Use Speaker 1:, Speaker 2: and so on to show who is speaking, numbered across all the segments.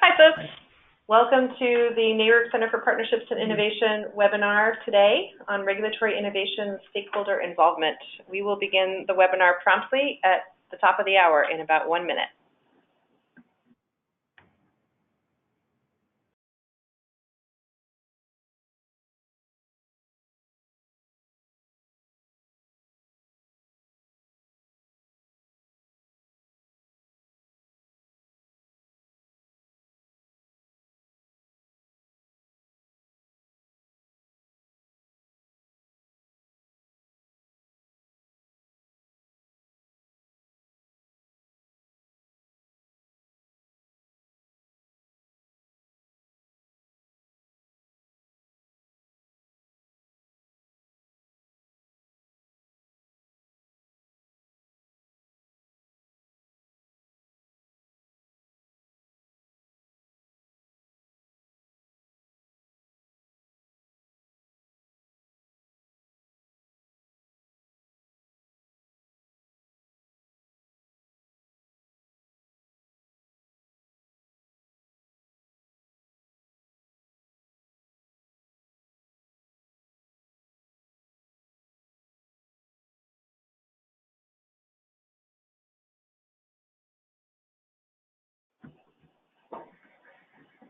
Speaker 1: Hi, folks. Welcome to the NARUC Center for Partnerships and Innovation webinar today on regulatory innovation stakeholder involvement. We will begin the webinar promptly at the top of the hour in about 1 minute.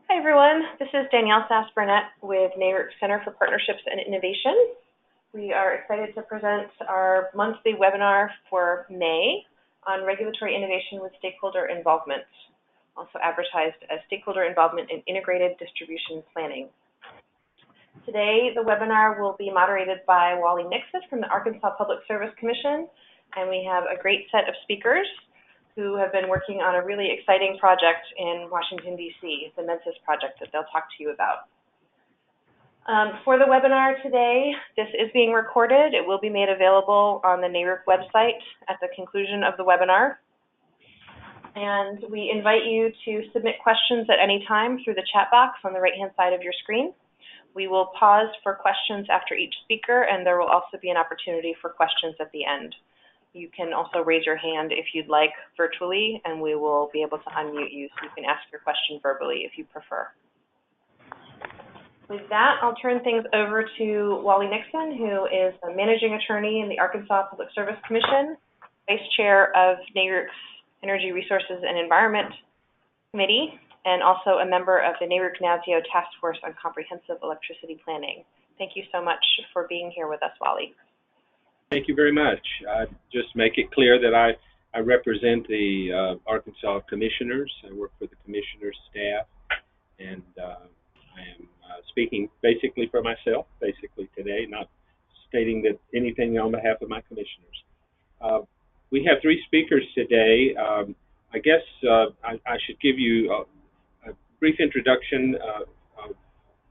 Speaker 1: Hi, everyone. This is Danielle Sass-Burnett with NARUC Center for Partnerships and Innovation. We are excited to present our monthly webinar for May on regulatory innovation with stakeholder involvement, also advertised as stakeholder involvement in integrated distribution planning. Today, the webinar will be moderated by Wally Nixon from the Arkansas Public Service Commission, and we have a great set of speakers who have been working on a really exciting project in Washington, D.C., the MEDSIS project that they'll talk to you about. For the webinar today, this is being recorded. It will be made available on the NARUC website at the conclusion of the webinar. And we invite you to submit questions at any time through the chat box on the right-hand side of your screen. We will pause for questions after each speaker, and there will also be an opportunity for questions at the end. You can also raise your hand if you'd like virtually, and we will be able to unmute you so you can ask your question verbally if you prefer. With that, I'll turn things over to Wally Nixon, who is a managing attorney in the Arkansas Public Service Commission, vice chair of NARUC's Energy Resources and Environment Committee, and also a member of the NARUC NASIO Task Force on Comprehensive Electricity Planning. Thank you so much for being here with us, Wally.
Speaker 2: Thank you very much. Just make it clear that I represent the Arkansas commissioners. I work for the commissioners' staff, and I am speaking basically for myself, today, not stating that anything on behalf of my commissioners. We have 3 speakers today. I guess I should give you a brief introduction of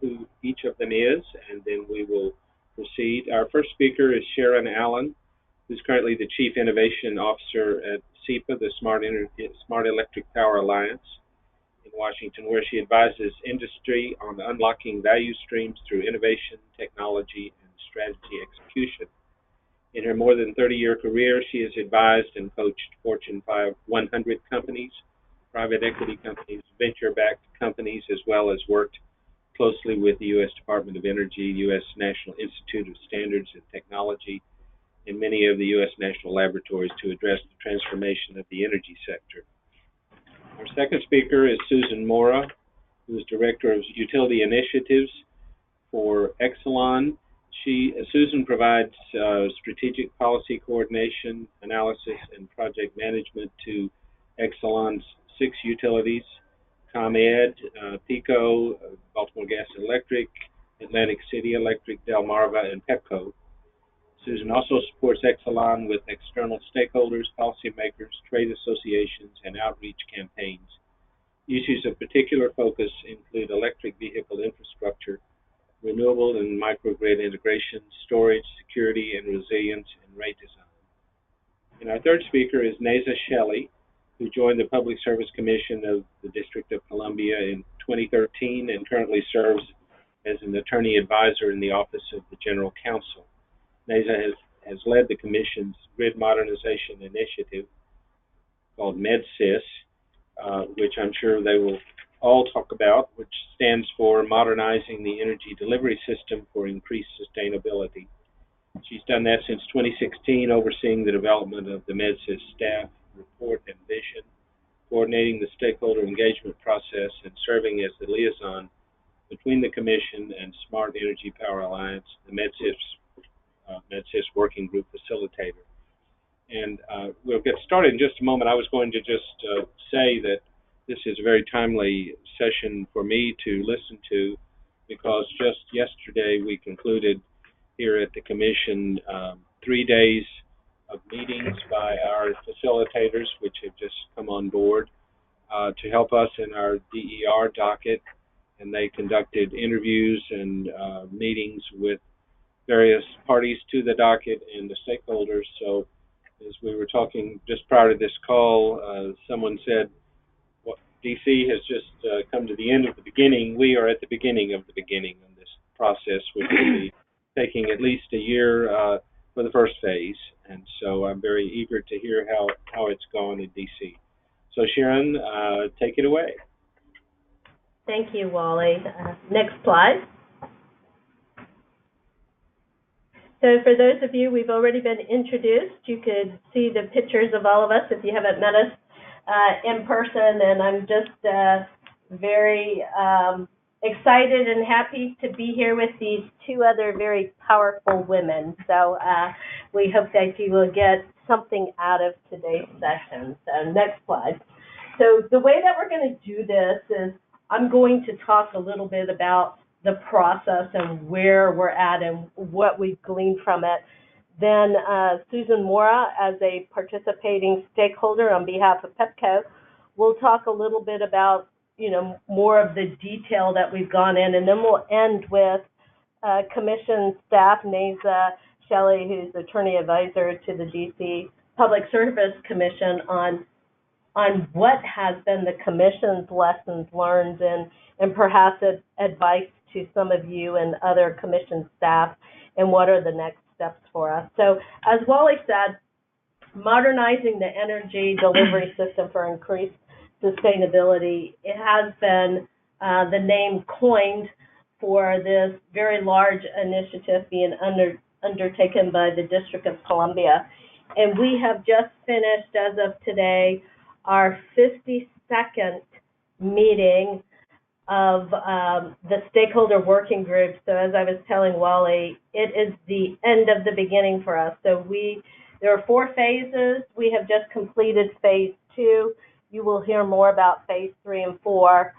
Speaker 2: who each of them is, and then we will proceed. Our first speaker is Sharon Allen, who's currently the Chief Innovation Officer at SEPA, the Smart Electric Power Alliance in Washington, where she advises industry on unlocking value streams through innovation, technology, and strategy execution. In her more than 30-year career, she has advised and coached Fortune 100 companies, private equity companies, venture-backed companies, as well as worked closely with the U.S. Department of Energy, U.S. National Institute of Standards and Technology, and many of the U.S. national laboratories to address the transformation of the energy sector. Our second speaker is Susan Mora, who is Director of Utility Initiatives for Exelon. Susan provides strategic policy coordination, analysis, and project management to Exelon's 6 utilities: ComEd, Pico, Baltimore Gas and Electric, Atlantic City Electric, Delmarva, and Pepco. Susan also supports Exelon with external stakeholders, policymakers, trade associations, and outreach campaigns. Issues of particular focus include electric vehicle infrastructure, renewable and microgrid integration, storage, security and resilience, and rate design. And our third speaker is Neza Shelley, who joined the Public Service Commission of the District of Columbia in 2013 and currently serves as an attorney advisor in the Office of the General Counsel. Neza has led the Commission's grid modernization initiative called MEDSIS, which I'm sure they will all talk about, which stands for Modernizing the Energy Delivery System for Increased Sustainability. She's done that since 2016, overseeing the development of the MEDSIS staff report and vision, coordinating the stakeholder engagement process, and serving as the liaison between the Commission and Smart Energy Power Alliance, the MEDSIS Working Group Facilitator. And we'll get started in just a moment. I was going to just say that this is a very timely session for me to listen to, because just yesterday we concluded here at the Commission 3 days of meetings by our facilitators, which have just come on board to help us in our DER docket, and they conducted interviews and meetings with various parties to the docket and the stakeholders. So as we were talking just prior to this call, someone said, well, DC has just come to the end of the beginning. We are at the beginning of the beginning of this process, which will be taking at least a year for the first phase. And so I'm very eager to hear how it's gone in DC. So Sharon, take it away.
Speaker 3: Thank you, Wally. Next slide. So for those of you, we've already been introduced. You could see the pictures of all of us if you haven't met us in person, and I'm just very excited and happy to be here with these two other very powerful women. So we hope that you will get something out of today's session. So next slide. So the way that we're going to do this is I'm going to talk a little bit about the process and where we're at and what we've gleaned from it. Then Susan Mora, as a participating stakeholder on behalf of Pepco, will talk a little bit about, more of the detail that we've gone in, and then we'll end with Commission staff, Neza Shelley, who's Attorney Advisor to the DC Public Service Commission, on what has been the Commission's lessons learned and perhaps advice to some of you and other Commission staff, and what are the next steps for us. So as Wally said, modernizing the energy delivery system for increased sustainability, it has been the name coined for this very large initiative being undertaken by the District of Columbia. And we have just finished, as of today, our 52nd meeting of the stakeholder working group. So as I was telling Wally, it is the end of the beginning for us. So there are 4 phases. We have just completed phase 2. You will hear more about phase 3 and 4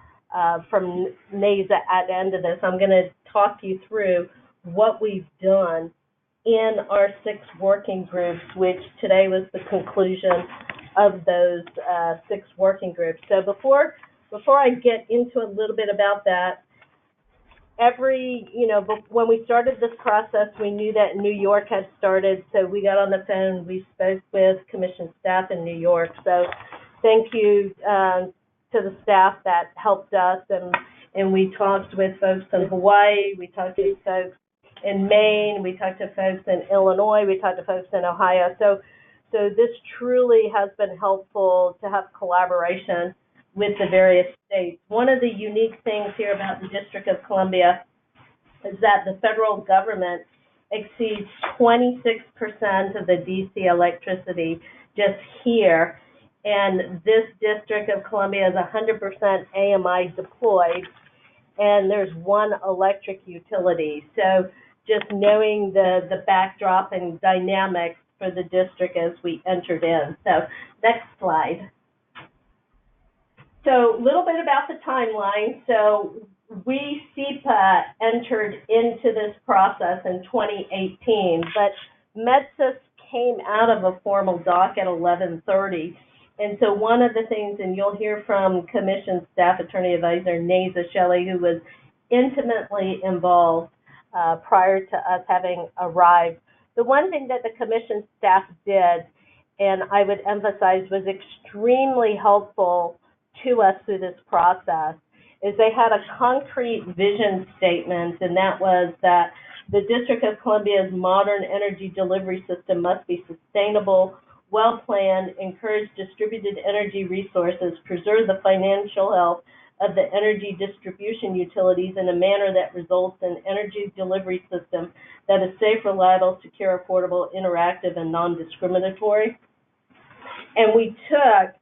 Speaker 3: from Neza at the end of this. I'm going to talk you through what we've done in our 6 working groups, which today was the conclusion of those 6 working groups. So before I get into a little bit about that, when we started this process, we knew that New York had started, so we got on the phone, we spoke with Commission staff in New York. So thank you to the staff that helped us, and we talked with folks in Hawaii, we talked to folks in Maine, we talked to folks in Illinois, we talked to folks in Ohio. So this truly has been helpful to have collaboration with the various states. One of the unique things here about the District of Columbia is that the federal government exceeds 26% of the DC electricity just here, and this District of Columbia is 100% AMI deployed, and there's 1 electric utility. So just knowing the backdrop and dynamics for the district as we entered in. So next slide. So a little bit about the timeline. So we, CEPA, entered into this process in 2018, but MEDSIS came out of a formal doc at 11:30. And so one of the things, and you'll hear from Commission Staff Attorney Advisor Neza Shelley, who was intimately involved prior to us having arrived. The one thing that the Commission staff did, and I would emphasize was extremely helpful to us through this process, is they had a concrete vision statement, and that was that the District of Columbia's modern energy delivery system must be sustainable, well-planned, encourage distributed energy resources, preserve the financial health of the energy distribution utilities in a manner that results in energy delivery system that is safe, reliable, secure, affordable, interactive, and non-discriminatory. And we took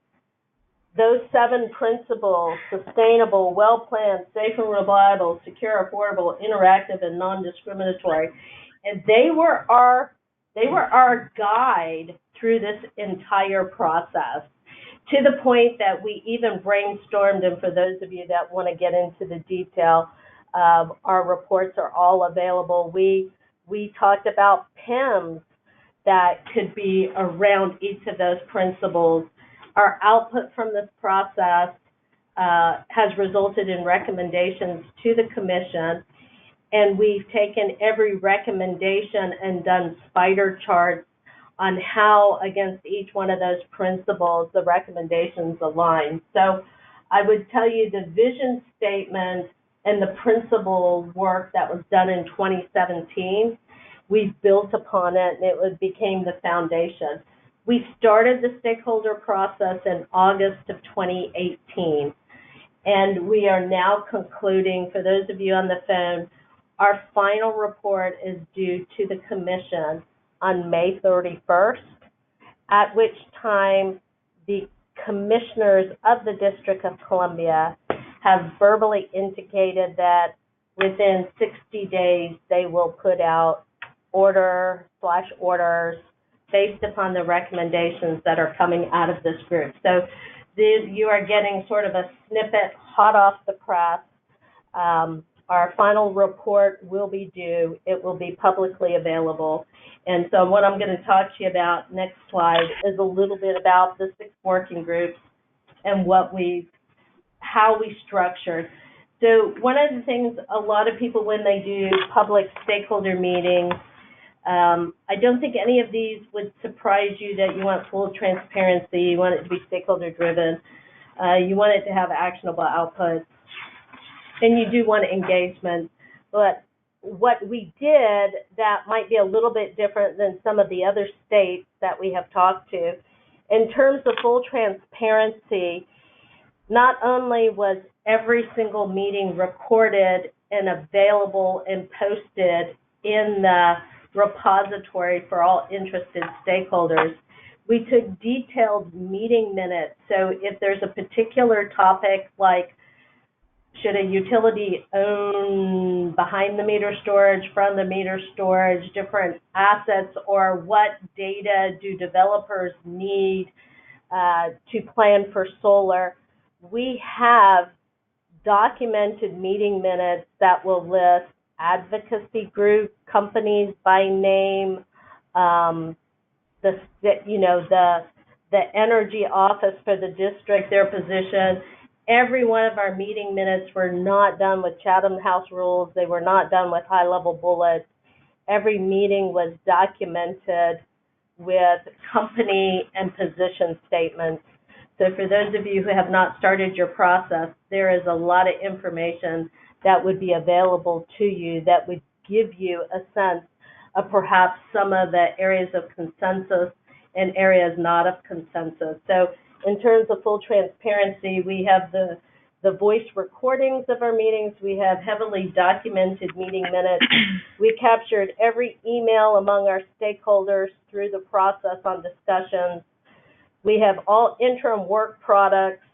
Speaker 3: those 7 principles: sustainable, well-planned, safe and reliable, secure, affordable, interactive, and non-discriminatory. And they were our guide through this entire process, to the point that we even brainstormed, and for those of you that want to get into the detail, our reports are all available. We talked about PIMs that could be around each of those principles. Our output from this process has resulted in recommendations to the Commission, and we've taken every recommendation and done spider charts on how, against each one of those principles, the recommendations align. So I would tell you the vision statement and the principle work that was done in 2017, we built upon it, and it became the foundation. We started the stakeholder process in August of 2018, and we are now concluding. For those of you on the phone, our final report is due to the Commission on May 31st, at which time the commissioners of the District of Columbia have verbally indicated that within 60 days they will put out orders based upon the recommendations that are coming out of this group. So you are getting sort of a snippet hot off the press. Our final report will be due. It will be publicly available. And so what I'm going to talk to you about, next slide, is a little bit about the 6 working groups and how we structured. So one of the things a lot of people, when they do public stakeholder meetings, I don't think any of these would surprise you that you want full transparency, you want it to be stakeholder driven, you want it to have actionable outputs, and you do want engagement. But what we did that might be a little bit different than some of the other states that we have talked to, in terms of full transparency, not only was every single meeting recorded and available and posted in the repository for all interested stakeholders, we took detailed meeting minutes. So if there's a particular topic like, should a utility own behind the meter storage, front of the meter storage, different assets, or what data do developers need to plan for solar, we have documented meeting minutes that will list advocacy group, companies by name, the energy office for the district, their position. Every one of our meeting minutes were not done with Chatham House rules. They were not done with high-level bullets. Every meeting was documented with company and position statements. So for those of you who have not started your process, there is a lot of information that would be available to you that would give you a sense of perhaps some of the areas of consensus and areas not of consensus. So in terms of full transparency, we have the voice recordings of our meetings. We have heavily documented meeting minutes. We captured every email among our stakeholders through the process on discussions. We have all interim work products,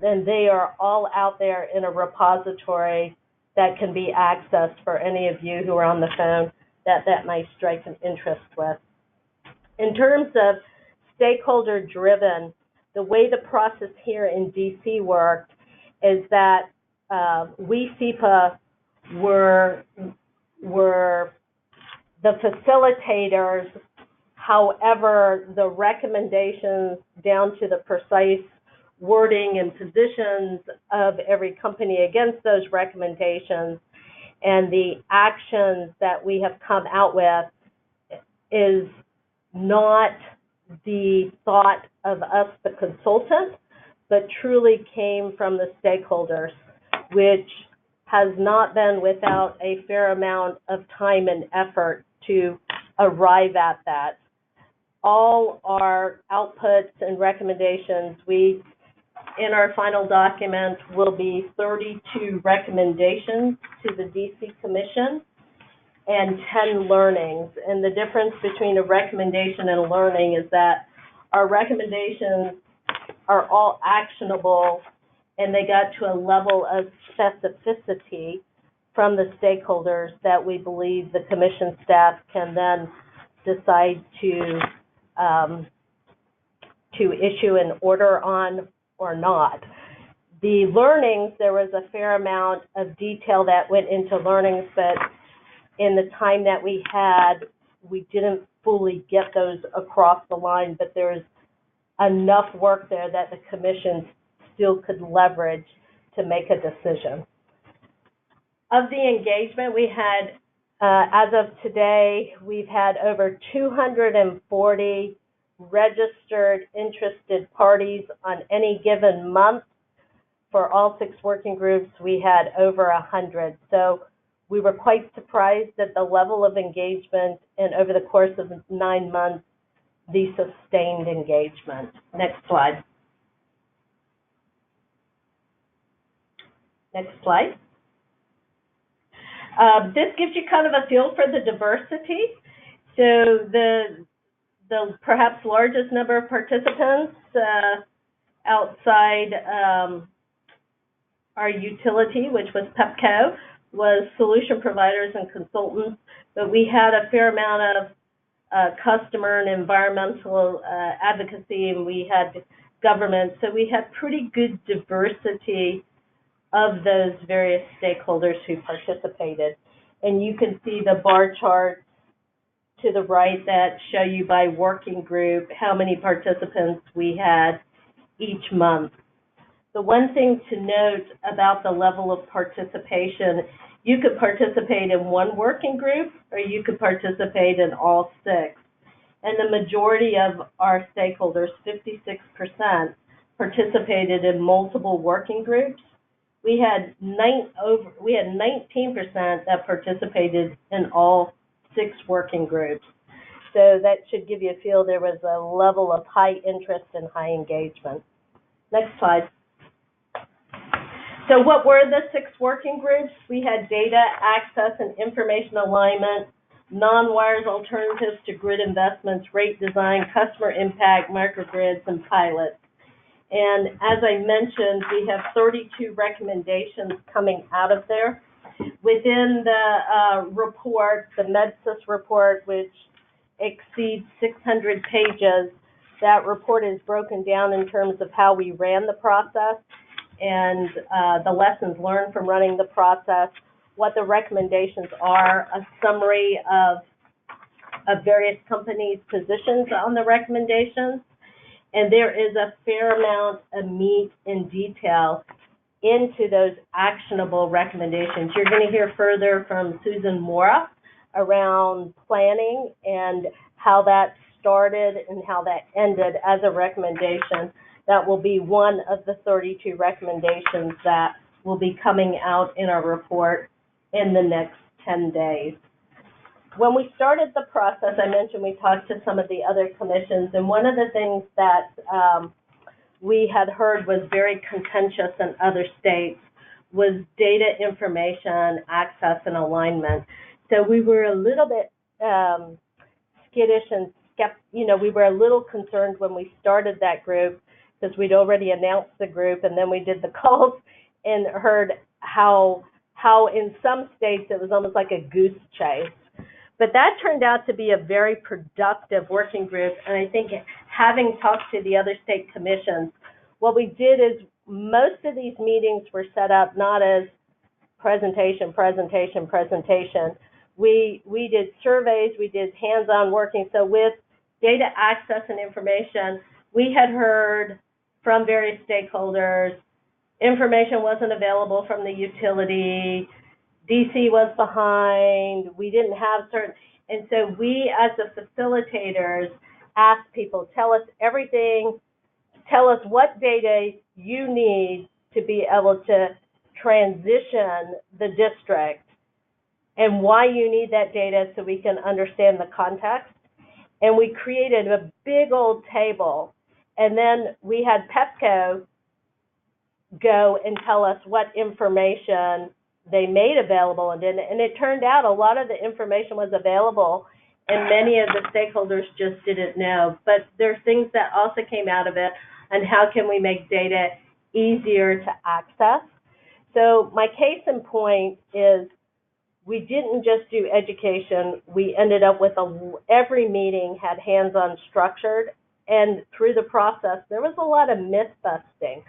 Speaker 3: and they are all out there in a repository that can be accessed for any of you who are on the phone that might strike an interest with. In terms of stakeholder-driven, the way the process here in DC worked is that we, SEPA, were the facilitators. However, the recommendations down to the precise wording and positions of every company against those recommendations and the actions that we have come out with is not the thought of us, the consultant, but truly came from the stakeholders, which has not been without a fair amount of time and effort to arrive at that. All our outputs and recommendations, we in our final document will be 32 recommendations to the DC Commission and 10 learnings. And the difference between a recommendation and a learning is that our recommendations are all actionable, and they got to a level of specificity from the stakeholders that we believe the commission staff can then decide to issue an order on or not. The learnings, there was a fair amount of detail that went into learnings, but in the time that we had, we didn't fully get those across the line, but there's enough work there that the commission still could leverage to make a decision. Of the engagement we had, as of today, we've had over 240 registered interested parties on any given month. For all 6 working groups, we had over 100. So we were quite surprised at the level of engagement, and over the course of 9 months, the sustained engagement. Next slide. Next slide. This gives you kind of a feel for the diversity. So the perhaps largest number of participants outside our utility, which was Pepco, was solution providers and consultants, but we had a fair amount of customer and environmental advocacy, and we had government, so we had pretty good diversity of those various stakeholders who participated. And you can see the bar charts to the right that show you by working group how many participants we had each month. The one thing to note about the level of participation, you could participate in one working group or you could participate in all 6. And the majority of our stakeholders, 56%, participated in multiple working groups. We had 19% that participated in all 6 working groups. So that should give you a feel there was a level of high interest and high engagement. Next slide. So what were the 6 working groups? We had data, access, and information alignment, non-wires alternatives to grid investments, rate design, customer impact, microgrids, and pilots. And as I mentioned, we have 32 recommendations coming out of there. Within the report, the MEDSIS report, which exceeds 600 pages, that report is broken down in terms of how we ran the process and the lessons learned from running the process, what the recommendations are, a summary of various companies' positions on the recommendations. And there is a fair amount of meat and detail into those actionable recommendations. You're going to hear further from Susan Mora around planning and how that started and how that ended as a recommendation. That will be one of the 32 recommendations that will be coming out in our report in the next 10 days. When we started the process, I mentioned we talked to some of the other commissions, and one of the things that we had heard was very contentious in other states was data, information, access, and alignment. So we were a little bit skittish and we were a little concerned when we started that group because we'd already announced the group, and then we did the calls and heard how in some states it was almost like a goose chase. But that turned out to be a very productive working group, and I think having talked to the other state commissions, what we did is most of these meetings were set up not as presentation. We did surveys, we did hands-on working. So with data access and information, we had heard from various stakeholders, information wasn't available from the utility, DC was behind, we didn't have certain, and so we as the facilitators asked people, tell us everything, tell us what data you need to be able to transition the district and why you need that data so we can understand the context. And we created a big old table, and then we had Pepco go and tell us what information they made available and didn't. And it turned out a lot of the information was available, and many of the stakeholders just didn't know. But there's things that also came out of it, and how can we make data easier to access. So my case in point is we didn't just do education. We ended up with every meeting had hands-on structured, and through the process, there was a lot of myth busting.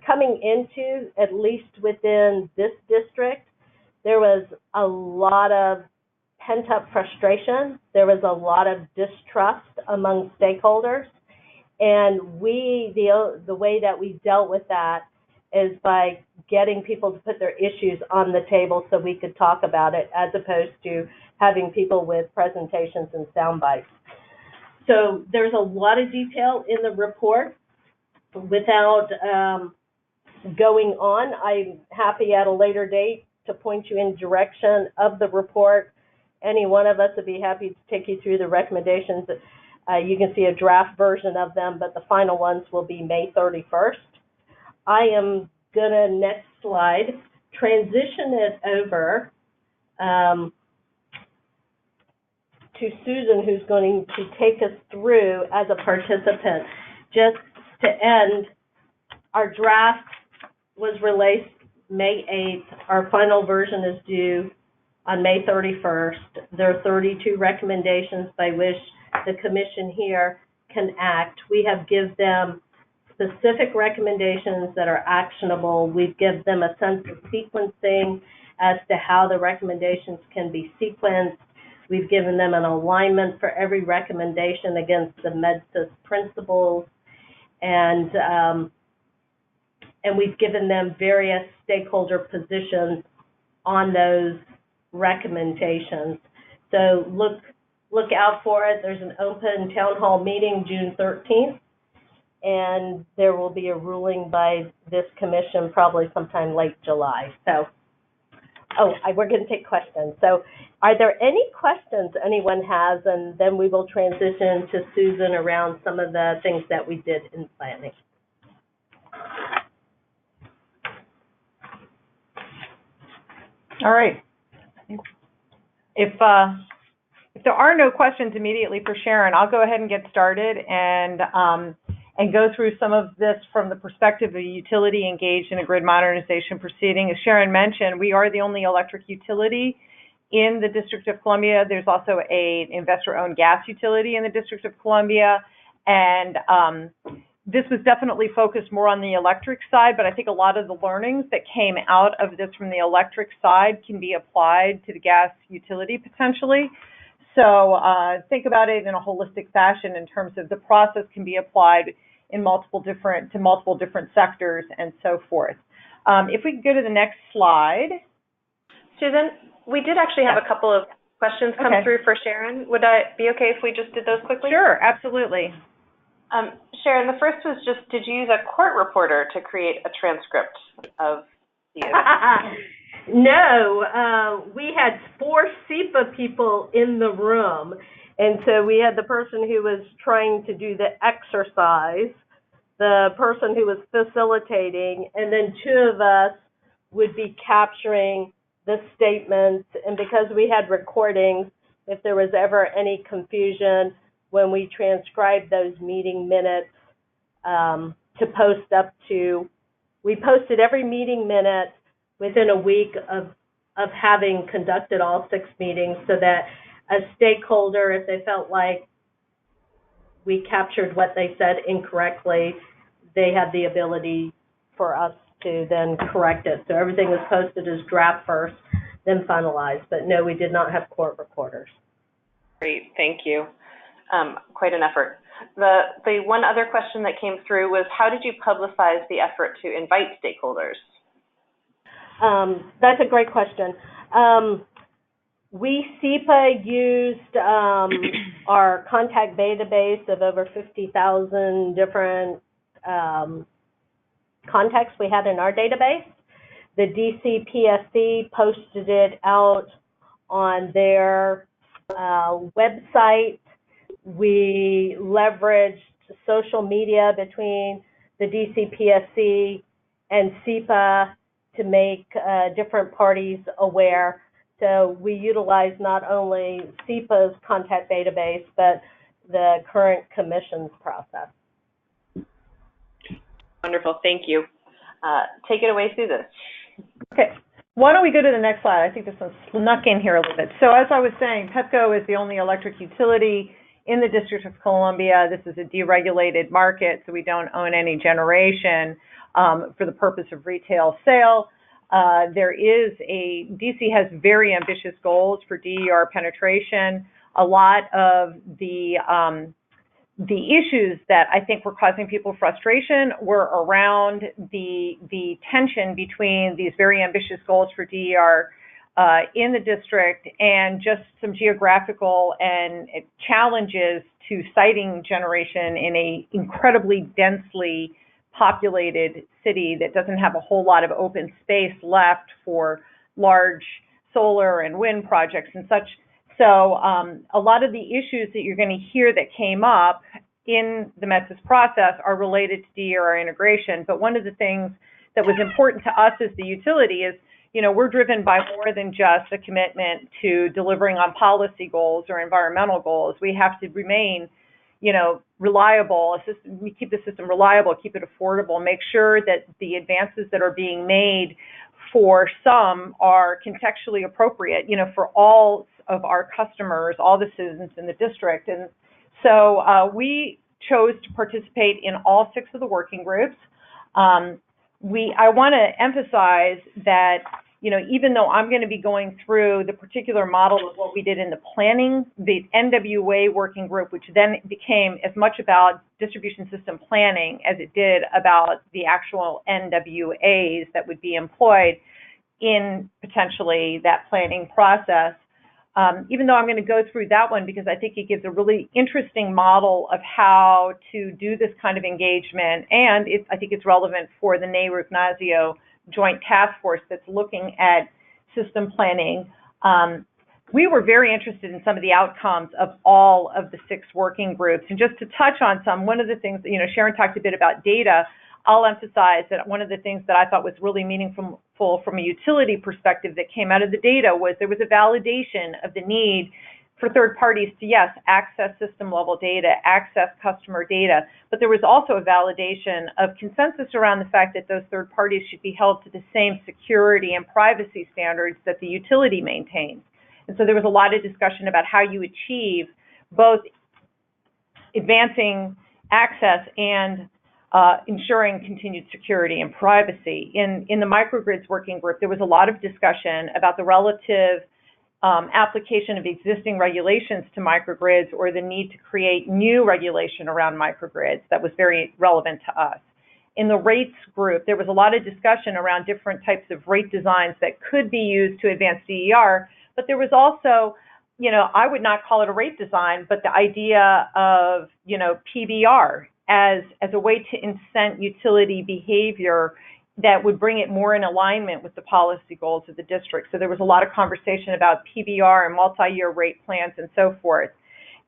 Speaker 3: Coming into, at least within this district, there was a lot of pent-up frustration. There was a lot of distrust among stakeholders, and the way that we dealt with that is by getting people to put their issues on the table so we could talk about it, as opposed to having people with presentations and sound bites. So there's a lot of detail in the report. Without going on, I'm happy at a later date to point you in direction of the report. Any one of us would be happy to take you through the recommendations. You can see a draft version of them, but the final ones will be May 31st. I am going to, next slide, transition it over to Susan, who's going to take us through as a participant. Just to end, our draft was released May 8th. Our final version is due on May 31st. There are 32 recommendations by which the commission here can act. We have given them specific recommendations that are actionable. We give them a sense of sequencing as to how the recommendations can be sequenced. We've given them an alignment for every recommendation against the MEDSIS principles, and we've given them various stakeholder positions on those recommendations. So look out for it. There's an open town hall meeting June 13th, and there will be a ruling by this commission probably sometime late July. So, we're going to take questions. So are there any questions anyone has? And then we will transition to Susan around some of the things that we did in planning.
Speaker 4: All right. If there are no questions immediately for Sharon, I'll go ahead and get started and go through some of this from the perspective of a utility engaged in a grid modernization proceeding. As Sharon mentioned, we are the only electric utility in the District of Columbia. There's also an investor-owned gas utility in the District of Columbia, and this was definitely focused more on the electric side, but I think a lot of the learnings that came out of this from the electric side can be applied to the gas utility potentially. So think about it in a holistic fashion in terms of the process can be applied in multiple different sectors and so forth. If we could go to the next slide.
Speaker 1: Susan, we did actually have a couple of questions come through for Sharon. Would that be okay if we just did those quickly?
Speaker 4: Sure, absolutely.
Speaker 1: Sharon, the first was just, did you use a court reporter to create a transcript of the event?
Speaker 3: No, we had 4 SEPA people in the room, and so we had the person who was trying to do the exercise, the person who was facilitating, and then 2 of us would be capturing the statements. And because we had recordings, if there was ever any confusion when we transcribed those meeting minutes to post up to, we posted every meeting minute within a week of having conducted all 6 meetings, so that a stakeholder, if they felt like we captured what they said incorrectly, they had the ability for us to then correct it. So everything was posted as draft first, then finalized. But no, we did not have court recorders.
Speaker 1: Great, thank you. Quite an effort. The one other question that came through was, how did you publicize the effort to invite stakeholders?
Speaker 3: That's a great question. We, SEPA, used our contact database of over 50,000 different contacts we had in our database. The DCPSC posted it out on their website. We leveraged social media between the DCPSC and CPI to make different parties aware. So we utilize not only CPI's contact database, but the current commission's process.
Speaker 1: Wonderful, thank you. Take it away, Susan.
Speaker 4: Okay, why don't we go to the next slide? I think this one snuck in here a little bit. So as I was saying, Pepco is the only electric utility in the District of Columbia. This is a deregulated market, so we don't own any generation for the purpose of retail sale. DC has very ambitious goals for DER penetration. A lot of the issues that I think were causing people frustration were around the tension between these very ambitious goals for DER in the district and just some geographical and challenges to siting generation in a incredibly densely populated city that doesn't have a whole lot of open space left for large solar and wind projects and such. So a lot of the issues that you're going to hear that came up in the MEDSIS process are related to DER integration. But one of the things that was important to us as the utility is, you know, we're driven by more than just a commitment to delivering on policy goals or environmental goals. We have to remain, you know, reliable. We keep the system reliable, keep it affordable, make sure that the advances that are being made for some are contextually appropriate, you know, for all of our customers, all the citizens in the district. And so we chose to participate in all 6 of the working groups. I want to emphasize that, you know, even though I'm going to be going through the particular model of what we did in the planning, the NWA working group, which then became as much about distribution system planning as it did about the actual NWAs that would be employed in potentially that planning process. Even though I'm going to go through that one because I think it gives a really interesting model of how to do this kind of engagement, and I think it's relevant for the NARUC-NASIO Joint Task Force that's looking at system planning. We were very interested in some of the outcomes of all of the 6 working groups. And just to touch on some, one of the things, you know, Sharon talked a bit about data. I'll emphasize that one of the things that I thought was really meaningful from a utility perspective that came out of the data was there was a validation of the need for third parties to, yes, access system level data, access customer data, but there was also a validation of consensus around the fact that those third parties should be held to the same security and privacy standards that the utility maintains. And so there was a lot of discussion about how you achieve both advancing access and ensuring continued security and privacy. In the microgrids working group, there was a lot of discussion about the relative application of existing regulations to microgrids or the need to create new regulation around microgrids that was very relevant to us. In the rates group, there was a lot of discussion around different types of rate designs that could be used to advance DER, but there was also, you know, I would not call it a rate design, but the idea of, you know, PBR as a way to incent utility behavior that would bring it more in alignment with the policy goals of the district. So there was a lot of conversation about PBR and multi-year rate plans and so forth.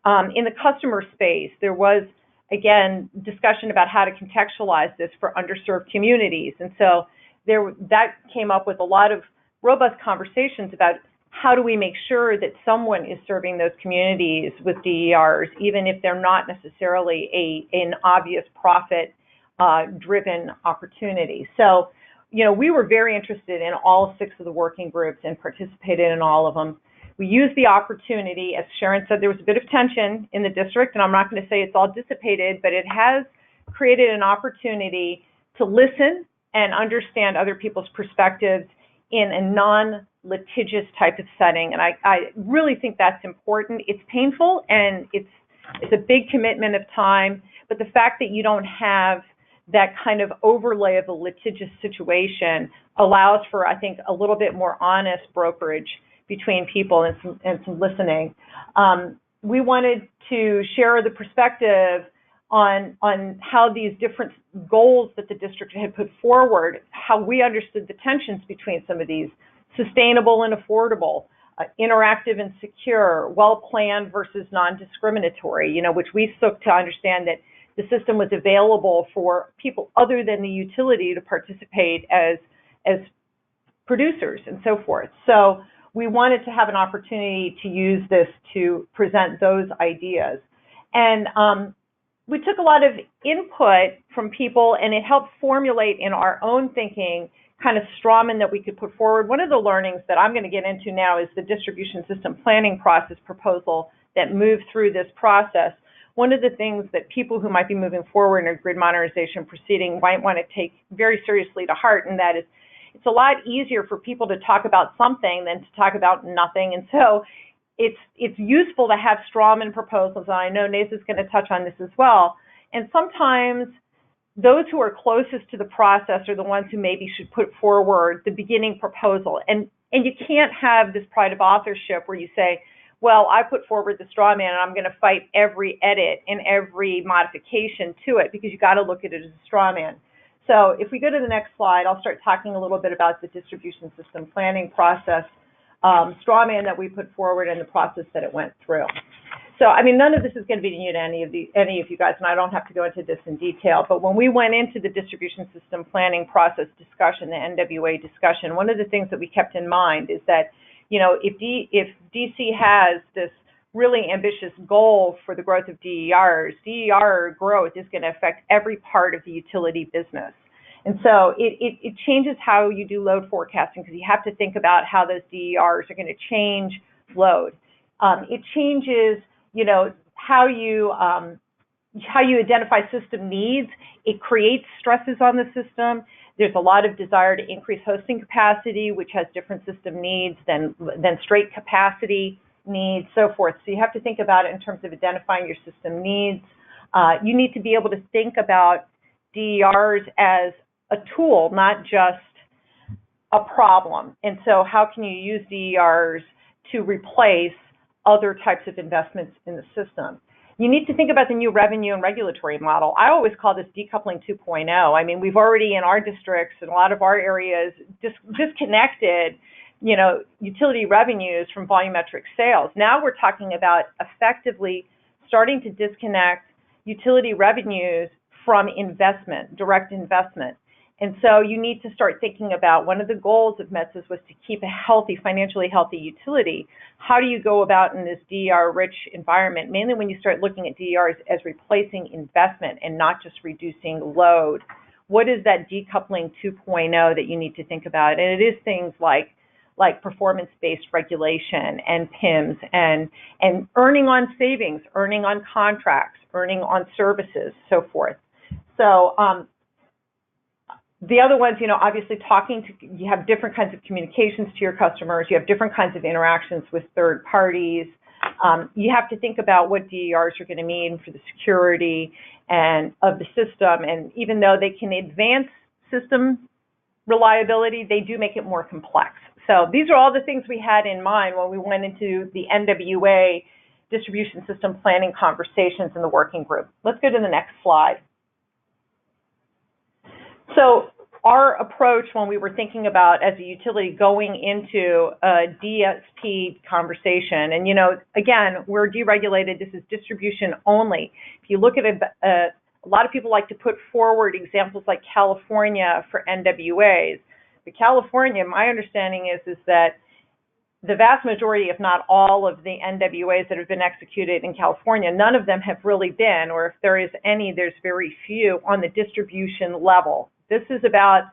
Speaker 4: In the customer space, there was, again, discussion about how to contextualize this for underserved communities. And so that came up with a lot of robust conversations about how do we make sure that someone is serving those communities with DERs, even if they're not necessarily an obvious profit-driven opportunity. So, you know, we were very interested in all 6 of the working groups and participated in all of them. We used the opportunity, as Sharon said, there was a bit of tension in the district, and I'm not going to say it's all dissipated, but it has created an opportunity to listen and understand other people's perspectives in a non-litigious type of setting. And I really think that's important. It's painful and it's a big commitment of time, but the fact that you don't have that kind of overlay of a litigious situation allows for, I think, a little bit more honest brokerage between people and some listening. We wanted to share the perspective on how these different goals that the district had put forward, how we understood the tensions between some of these, sustainable and affordable, interactive and secure, well-planned versus non-discriminatory, you know, which we took to understand that the system was available for people other than the utility to participate as producers and so forth. So we wanted to have an opportunity to use this to present those ideas. And we took a lot of input from people, and it helped formulate in our own thinking kind of strawman that we could put forward. One of the learnings that I'm going to get into now is the distribution system planning process proposal that moved through this process. One of the things that people who might be moving forward in a grid modernization proceeding might want to take very seriously to heart, and that is it's a lot easier for people to talk about something than to talk about nothing. And so it's useful to have strawman proposals, and I know Nez is going to touch on this as well. And sometimes those who are closest to the process are the ones who maybe should put forward the beginning proposal. And you can't have this pride of authorship where you say, well, I put forward the straw man and I'm going to fight every edit and every modification to it, because you got to look at it as a straw man. So if we go to the next slide, I'll start talking a little bit about the distribution system planning process straw man that we put forward and the process that it went through. So, I mean, none of this is going to be new to any of you guys, and I don't have to go into this in detail, but when we went into the distribution system planning process discussion, the NWA discussion, one of the things that we kept in mind is that, you know, if DC has this really ambitious goal for the growth of DERs, DER growth is going to affect every part of the utility business. And so it changes how you do load forecasting, because you have to think about how those DERs are going to change load. It changes, you know, how you identify system needs. It creates stresses on the system. There's a lot of desire to increase hosting capacity, which has different system needs than straight capacity needs, so forth. So you have to think about it in terms of identifying your system needs. You need to be able to think about DERs as a tool, not just a problem. And so how can you use DERs to replace other types of investments in the system? You need to think about the new revenue and regulatory model. I always call this decoupling 2.0. I mean, we've already in our districts and a lot of our areas disconnected, you know, utility revenues from volumetric sales. Now we're talking about effectively starting to disconnect utility revenues from investment, direct investment. And so you need to start thinking about, one of the goals of MEDSIS was to keep a healthy, financially healthy utility. How do you go about in this DER-rich environment, mainly when you start looking at DERs as replacing investment and not just reducing load? What is that decoupling 2.0 that you need to think about? And it is things like performance-based regulation and PIMs and earning on savings, earning on contracts, earning on services, so forth. So the other ones, you know, obviously you have different kinds of communications to your customers. You have different kinds of interactions with third parties. You have to think about what DERs are going to mean for the security and of the system. And even though they can advance system reliability, they do make it more complex. So these are all the things we had in mind when we went into the NWA distribution system planning conversations in the working group. Let's go to the next slide. So our approach when we were thinking about, as a utility, going into a DSP conversation, and, you know, again, we're deregulated. This is distribution only. If you look at it, a lot of people like to put forward examples like California for NWAs. But California, my understanding is that the vast majority, if not all, of the NWAs that have been executed in California, none of them have really been, or if there is any, there's very few on the distribution level. This is about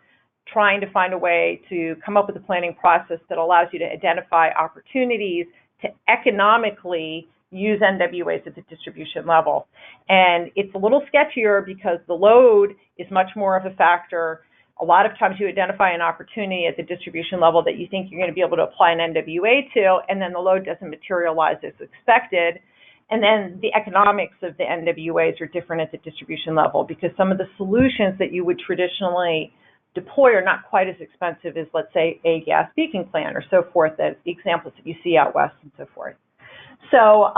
Speaker 4: trying to find a way to come up with a planning process that allows you to identify opportunities to economically use NWAs at the distribution level. And it's a little sketchier because the load is much more of a factor. A lot of times you identify an opportunity at the distribution level that you think you're going to be able to apply an NWA to, and then the load doesn't materialize as expected. And then the economics of the NWAs are different at the distribution level, because some of the solutions that you would traditionally deploy are not quite as expensive as, let's say, a gas peaking plant or so forth, that the examples that you see out west and so forth. So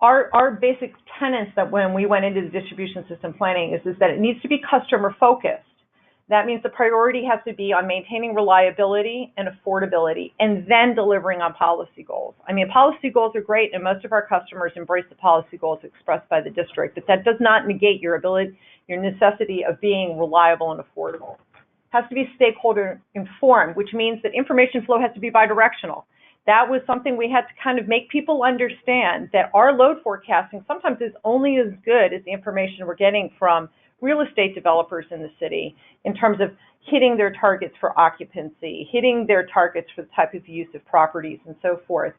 Speaker 4: our basic tenets that when we went into the distribution system planning is that it needs to be customer focused. That means the priority has to be on maintaining reliability and affordability, and then delivering on policy goals. I mean, policy goals are great, and most of our customers embrace the policy goals expressed by the district, but that does not negate your necessity of being reliable and affordable. It has to be stakeholder informed, which means that information flow has to be bidirectional. That was something we had to kind of make people understand, that our load forecasting sometimes is only as good as the information we're getting from real estate developers in the city in terms of hitting their targets for occupancy, hitting their targets for the type of use of properties and so forth,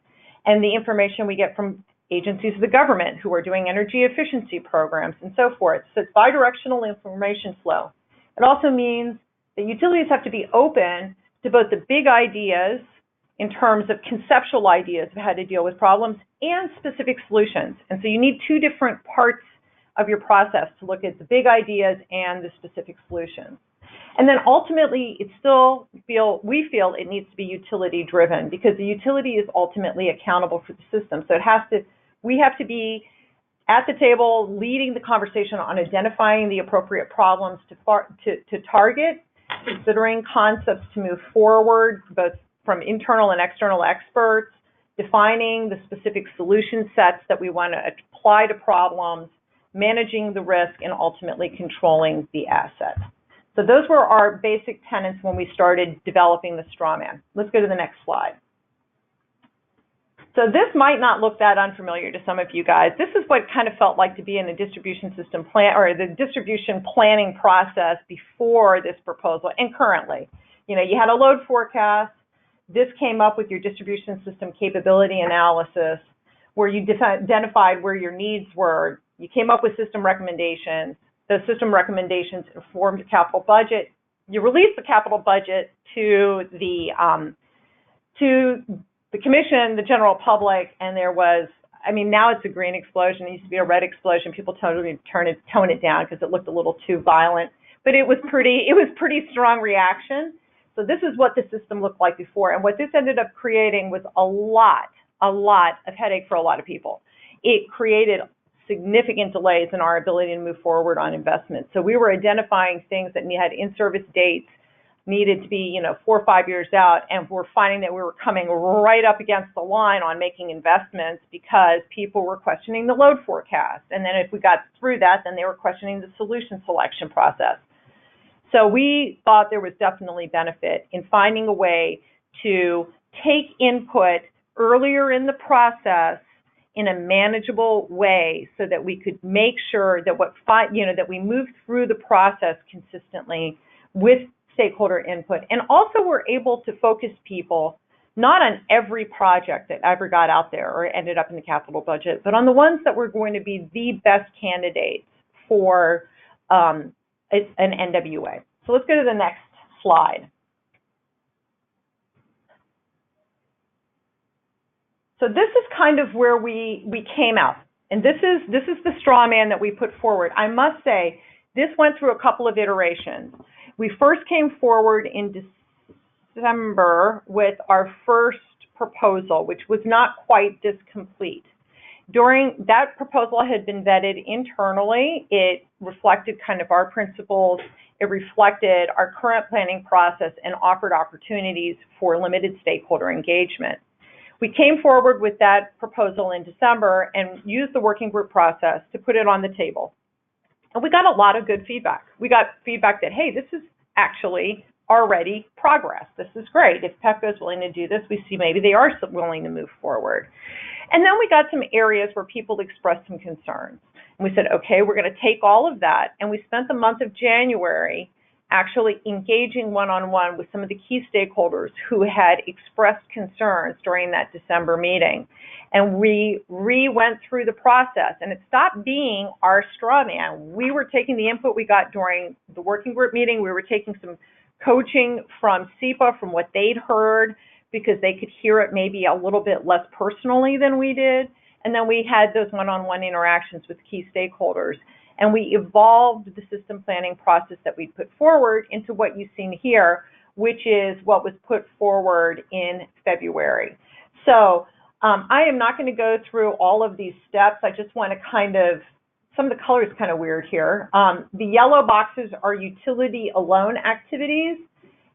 Speaker 4: and the information we get from agencies of the government who are doing energy efficiency programs and so forth. So it's bidirectional information flow. It also means that utilities have to be open to both the big ideas in terms of conceptual ideas of how to deal with problems and specific solutions. And so you need two different parts of your process to look at the big ideas and the specific solutions. And then ultimately, we feel it needs to be utility driven, because the utility is ultimately accountable for the system. So we have to be at the table leading the conversation on identifying the appropriate problems to target, considering concepts to move forward, both from internal and external experts, defining the specific solution sets that we want to apply to problems, managing the risk, and ultimately controlling the asset. So those were our basic tenets when we started developing the straw man. Let's go to the next slide. So this might not look that unfamiliar to some of you guys. This is what it kind of felt like to be in the distribution system plan, or the distribution planning process before this proposal and currently. You know, you had a load forecast. This came up with your distribution system capability analysis, where you identified where your needs were. You came up with system recommendations. Those system recommendations informed a capital budget. You released the capital budget to the commission, the general public, and there was, I mean, now it's a green explosion. It used to be a red explosion. People totally tone it down because it looked a little too violent, but it was pretty strong reaction. So this is what the system looked like before, and what this ended up creating was a lot of headache for a lot of people. It created significant delays in our ability to move forward on investments. So we were identifying things that had in-service dates, needed to be, 4 or 5 years out, and we're finding that we were coming right up against the line on making investments because people were questioning the load forecast. And then if we got through that, then they were questioning the solution selection process. So we thought there was definitely benefit in finding a way to take input earlier in the process in a manageable way, so that we could make sure that that we moved through the process consistently with stakeholder input, and also we're able to focus people not on every project that ever got out there or ended up in the capital budget, but on the ones that were going to be the best candidates for an NWA. So let's go to the next slide. So this is kind of where we came out, and this is the straw man that we put forward. I must say, this went through a couple of iterations. We first came forward in December with our first proposal, which was not quite this complete. During that proposal had been vetted internally. It reflected kind of our principles. It reflected our current planning process and offered opportunities for limited stakeholder engagement. We came forward with that proposal in December and used the working group process to put it on the table. And we got a lot of good feedback. We got feedback that, hey, this is actually already progress. This is great. If Pepco is willing to do this, we see maybe they are willing to move forward. And then we got some areas where people expressed some concerns. And we said, okay, we're going to take all of that. And we spent the month of January actually engaging one-on-one with some of the key stakeholders who had expressed concerns during that December meeting. And we went through the process, and it stopped being our straw man. We were taking the input we got during the working group meeting. We were taking some coaching from SEPA, from what they'd heard, because they could hear it maybe a little bit less personally than we did. And then we had those one-on-one interactions with key stakeholders. And we evolved the system planning process that we put forward into what you've seen here, which is what was put forward in February. So I am not going to go through all of these steps. I just want to kind of some of the color is kind of weird here. The yellow boxes are utility alone activities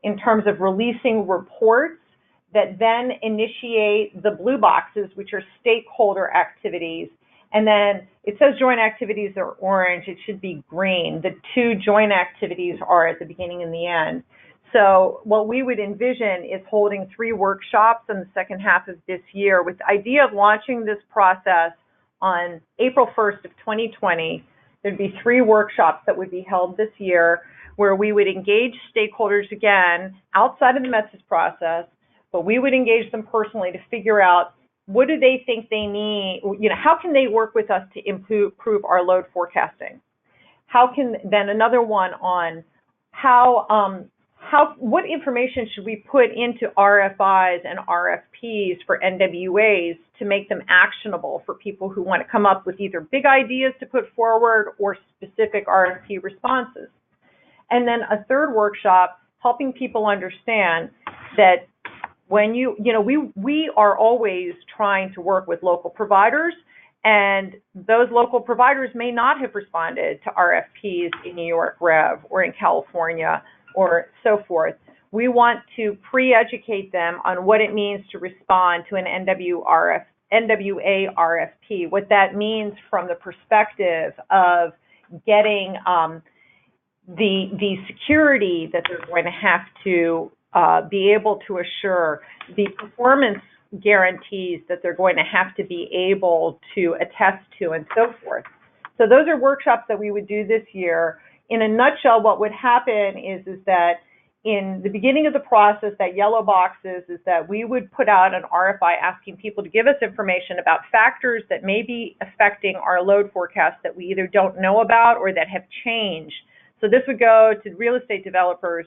Speaker 4: in terms of releasing reports that then initiate the blue boxes, which are stakeholder activities. And then it says joint activities are orange, it should be green. The two joint activities are at the beginning and the end. So what we would envision is holding 3 workshops in the second half of this year with the idea of launching this process on April 1st of 2020. There'd be 3 workshops that would be held this year where we would engage stakeholders again outside of the MEDSIS process, but we would engage them personally to figure out what do they think they need, how can they work with us to improve our load forecasting? Then another one on what information should we put into RFIs and RFPs for NWAs to make them actionable for people who want to come up with either big ideas to put forward or specific RFP responses. And then a third workshop, helping people understand that when we are always trying to work with local providers, and those local providers may not have responded to RFPs in New York Rev or in California or so forth. We want to pre-educate them on what it means to respond to an NWA RFP, what that means from the perspective of getting the security that they're going to have to be able to assure, the performance guarantees that they're going to have to be able to attest to, and so forth. So those are workshops that we would do this year. In a nutshell, what would happen is that in the beginning of the process, that yellow box is that we would put out an RFI asking people to give us information about factors that may be affecting our load forecast that we either don't know about or that have changed. So this would go to real estate developers,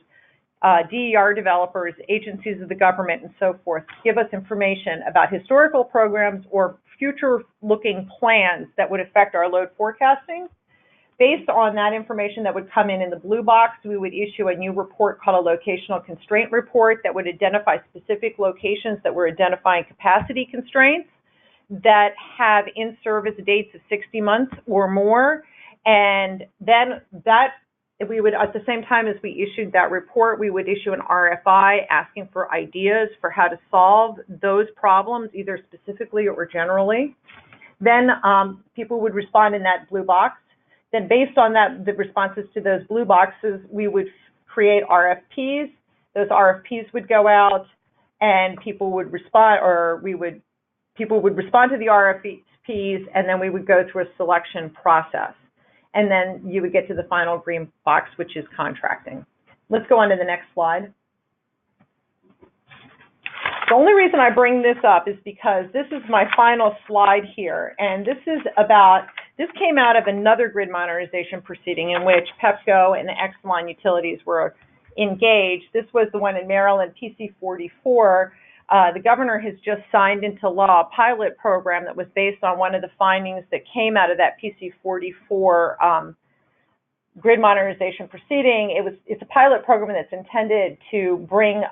Speaker 4: DER developers, agencies of the government, and so forth. Give us information about historical programs or future-looking plans that would affect our load forecasting. Based on that information that would come in the blue box, we would issue a new report called a locational constraint report that would identify specific locations that were identifying capacity constraints that have in-service dates of 60 months or more. And then we would, at the same time as we issued that report, we would issue an RFI asking for ideas for how to solve those problems, either specifically or generally. Then people would respond in that blue box. Then based on that, the responses to those blue boxes, we would create RFPs. Those RFPs would go out and people would respond, people would respond to the RFPs, and then we would go through a selection process. And then you would get to the final green box, which is contracting. Let's go on to the next slide. The only reason I bring this up is because this is my final slide here, and this came out of another grid modernization proceeding in which Pepco and the Exelon utilities were engaged. This was the one in Maryland, PC 44. The governor has just signed into law a pilot program that was based on one of the findings that came out of that PC 44 grid modernization proceeding. It's a pilot program that's intended to bring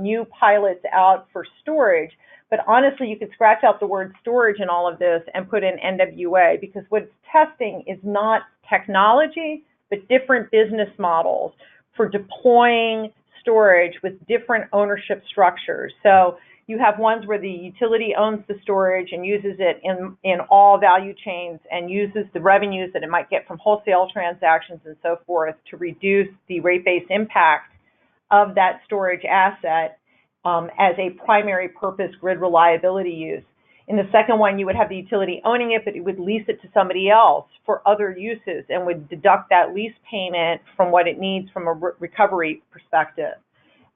Speaker 4: new pilots out for storage. But honestly, you could scratch out the word storage in all of this and put in NWA, because what it's testing is not technology, but different business models for deploying storage with different ownership structures. So you have ones where the utility owns the storage and uses it in all value chains and uses the revenues that it might get from wholesale transactions and so forth to reduce the rate-based impact of that storage asset as a primary purpose grid reliability use. In the second one, you would have the utility owning it, but it would lease it to somebody else for other uses and would deduct that lease payment from what it needs from a recovery perspective.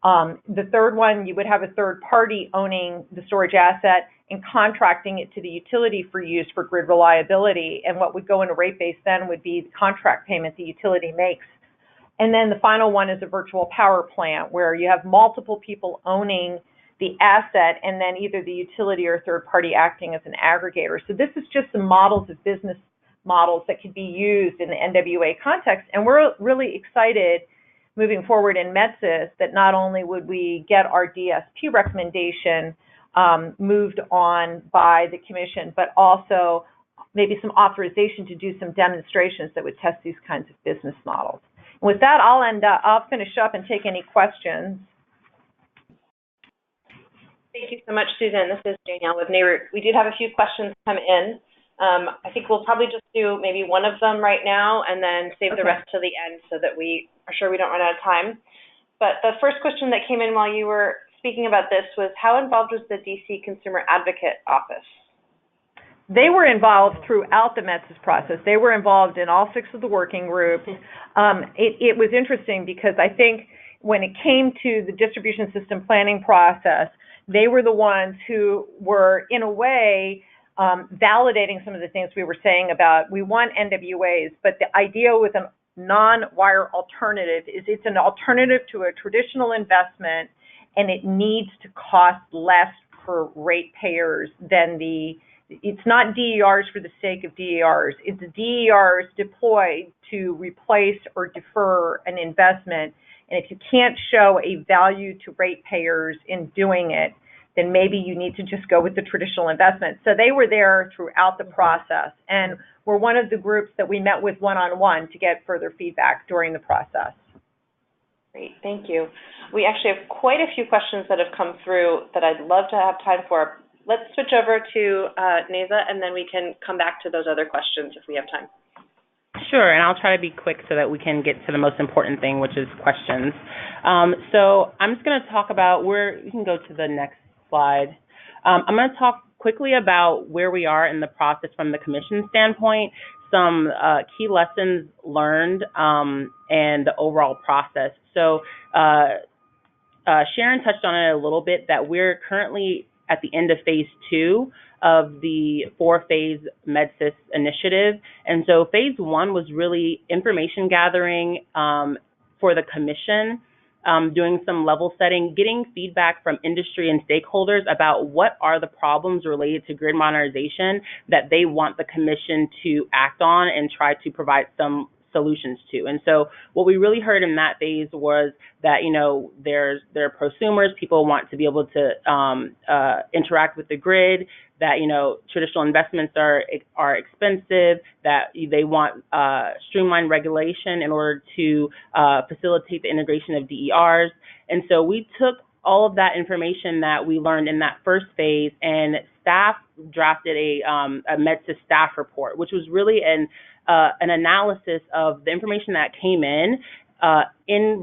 Speaker 4: The third one, you would have a third party owning the storage asset and contracting it to the utility for use for grid reliability. And what would go into rate base then would be the contract payment the utility makes. And then the final one is a virtual power plant where you have multiple people owning the asset and then either the utility or third party acting as an aggregator. So this is just some models of business models that could be used in the NWA context. And we're really excited moving forward in MEDSIS that not only would we get our DSP recommendation moved on by the commission, but also maybe some authorization to do some demonstrations that would test these kinds of business models. And with that, I'll finish up and take any questions.
Speaker 1: Thank you so much, Susan. This is Danielle with NARUC. We did have a few questions come in. I think we'll probably just do maybe one of them right now and then save the rest to the end so that we are sure we don't run out of time. But the first question that came in while you were speaking about this was, how involved was the DC Consumer Advocate Office?
Speaker 4: They were involved throughout the MEDSIS process. They were involved in all 6 of the working groups. It was interesting because I think when it came to the distribution system planning process, they were the ones who were, in a way, validating some of the things we were saying about we want NWAs, but the idea with a non-wire alternative is it's an alternative to a traditional investment, and it needs to cost less for ratepayers than it's not DERs for the sake of DERs. It's DERs deployed to replace or defer an investment. And if you can't show a value to ratepayers in doing it, then maybe you need to just go with the traditional investment. So they were there throughout the process, and were one of the groups that we met with one-on-one to get further feedback during the process.
Speaker 1: Great, thank you. We actually have quite a few questions that have come through that I'd love to have time for. Let's switch over to Neza, and then we can come back to those other questions if we have time.
Speaker 5: Sure, and I'll try to be quick so that we can get to the most important thing, which is questions. So I'm just going to talk about we can go to the next slide. I'm going to talk quickly about where we are in the process from the commission standpoint, some key lessons learned, and the overall process. So Sharon touched on it a little bit, that we're currently at the end of phase 2 of the 4-phase MEDSIS initiative. And so phase 1 was really information gathering for the commission, doing some level setting, getting feedback from industry and stakeholders about what are the problems related to grid modernization that they want the commission to act on and try to provide some solutions to. And so what we really heard in that phase was that, there are prosumers, people want to be able to interact with the grid, that, traditional investments are expensive, that they want streamlined regulation in order to facilitate the integration of DERs. And so we took all of that information that we learned in that first phase, and staff drafted a MEDSIS staff report, which was really an analysis of the information that came in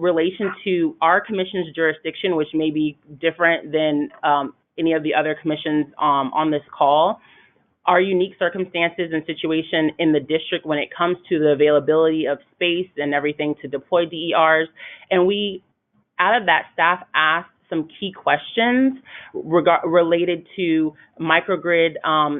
Speaker 5: relation to our commission's jurisdiction, which may be different than any of the other commissions on this call, our unique circumstances and situation in the district when it comes to the availability of space and everything to deploy DERs. And we, out of that, staff asked some key questions related to microgrid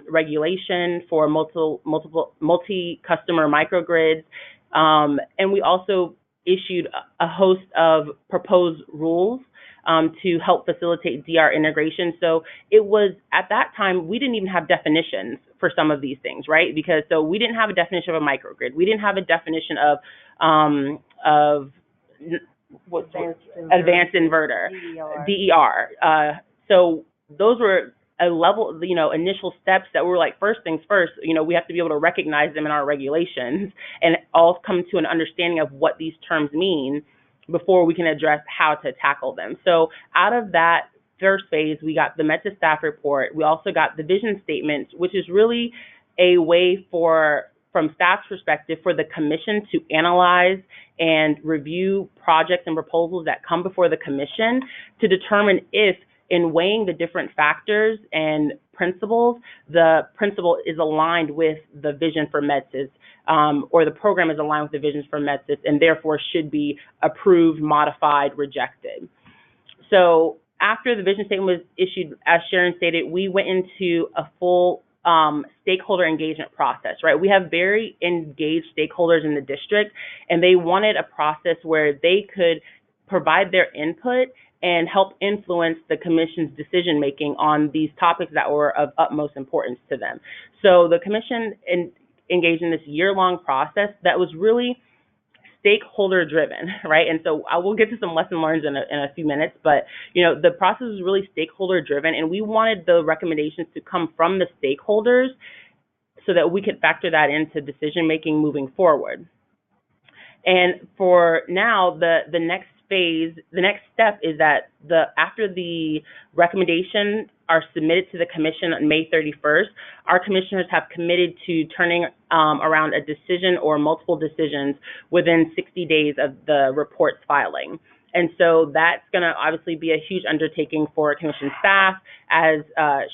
Speaker 5: regulation for multi-customer microgrids. And we also issued a host of proposed rules to help facilitate DR integration. So it was, at that time, we didn't even have definitions for some of these things, right? Because so we didn't have a definition of a microgrid. We didn't have a definition of advanced inverter, DER. So those were a level, initial steps that were like, first things first, we have to be able to recognize them in our regulations and all come to an understanding of what these terms mean before we can address how to tackle them. So out of that first phase, we got the MEDSIS staff report. We also got the vision statements, which is really a way from staff's perspective, for the commission to analyze and review projects and proposals that come before the commission to determine if, in weighing the different factors and principles, the principle is aligned with the vision for MEDSIS, or the program is aligned with the visions for MEDSIS, and therefore should be approved, modified, rejected. So after the vision statement was issued, as Sharon stated, we went into a full stakeholder engagement process, right? We have very engaged stakeholders in the district, and they wanted a process where they could provide their input and help influence the commission's decision-making on these topics that were of utmost importance to them. So the commission engaged in this year-long process that was really stakeholder-driven, right? And so I will get to some lesson learned in a few minutes, but the process was really stakeholder-driven, and we wanted the recommendations to come from the stakeholders so that we could factor that into decision-making moving forward. And for now, the next phase, the next step is that after the recommendations are submitted to the commission on May 31st, our commissioners have committed to turning around a decision or multiple decisions within 60 days of the report's filing. And so that's going to obviously be a huge undertaking for commission staff. As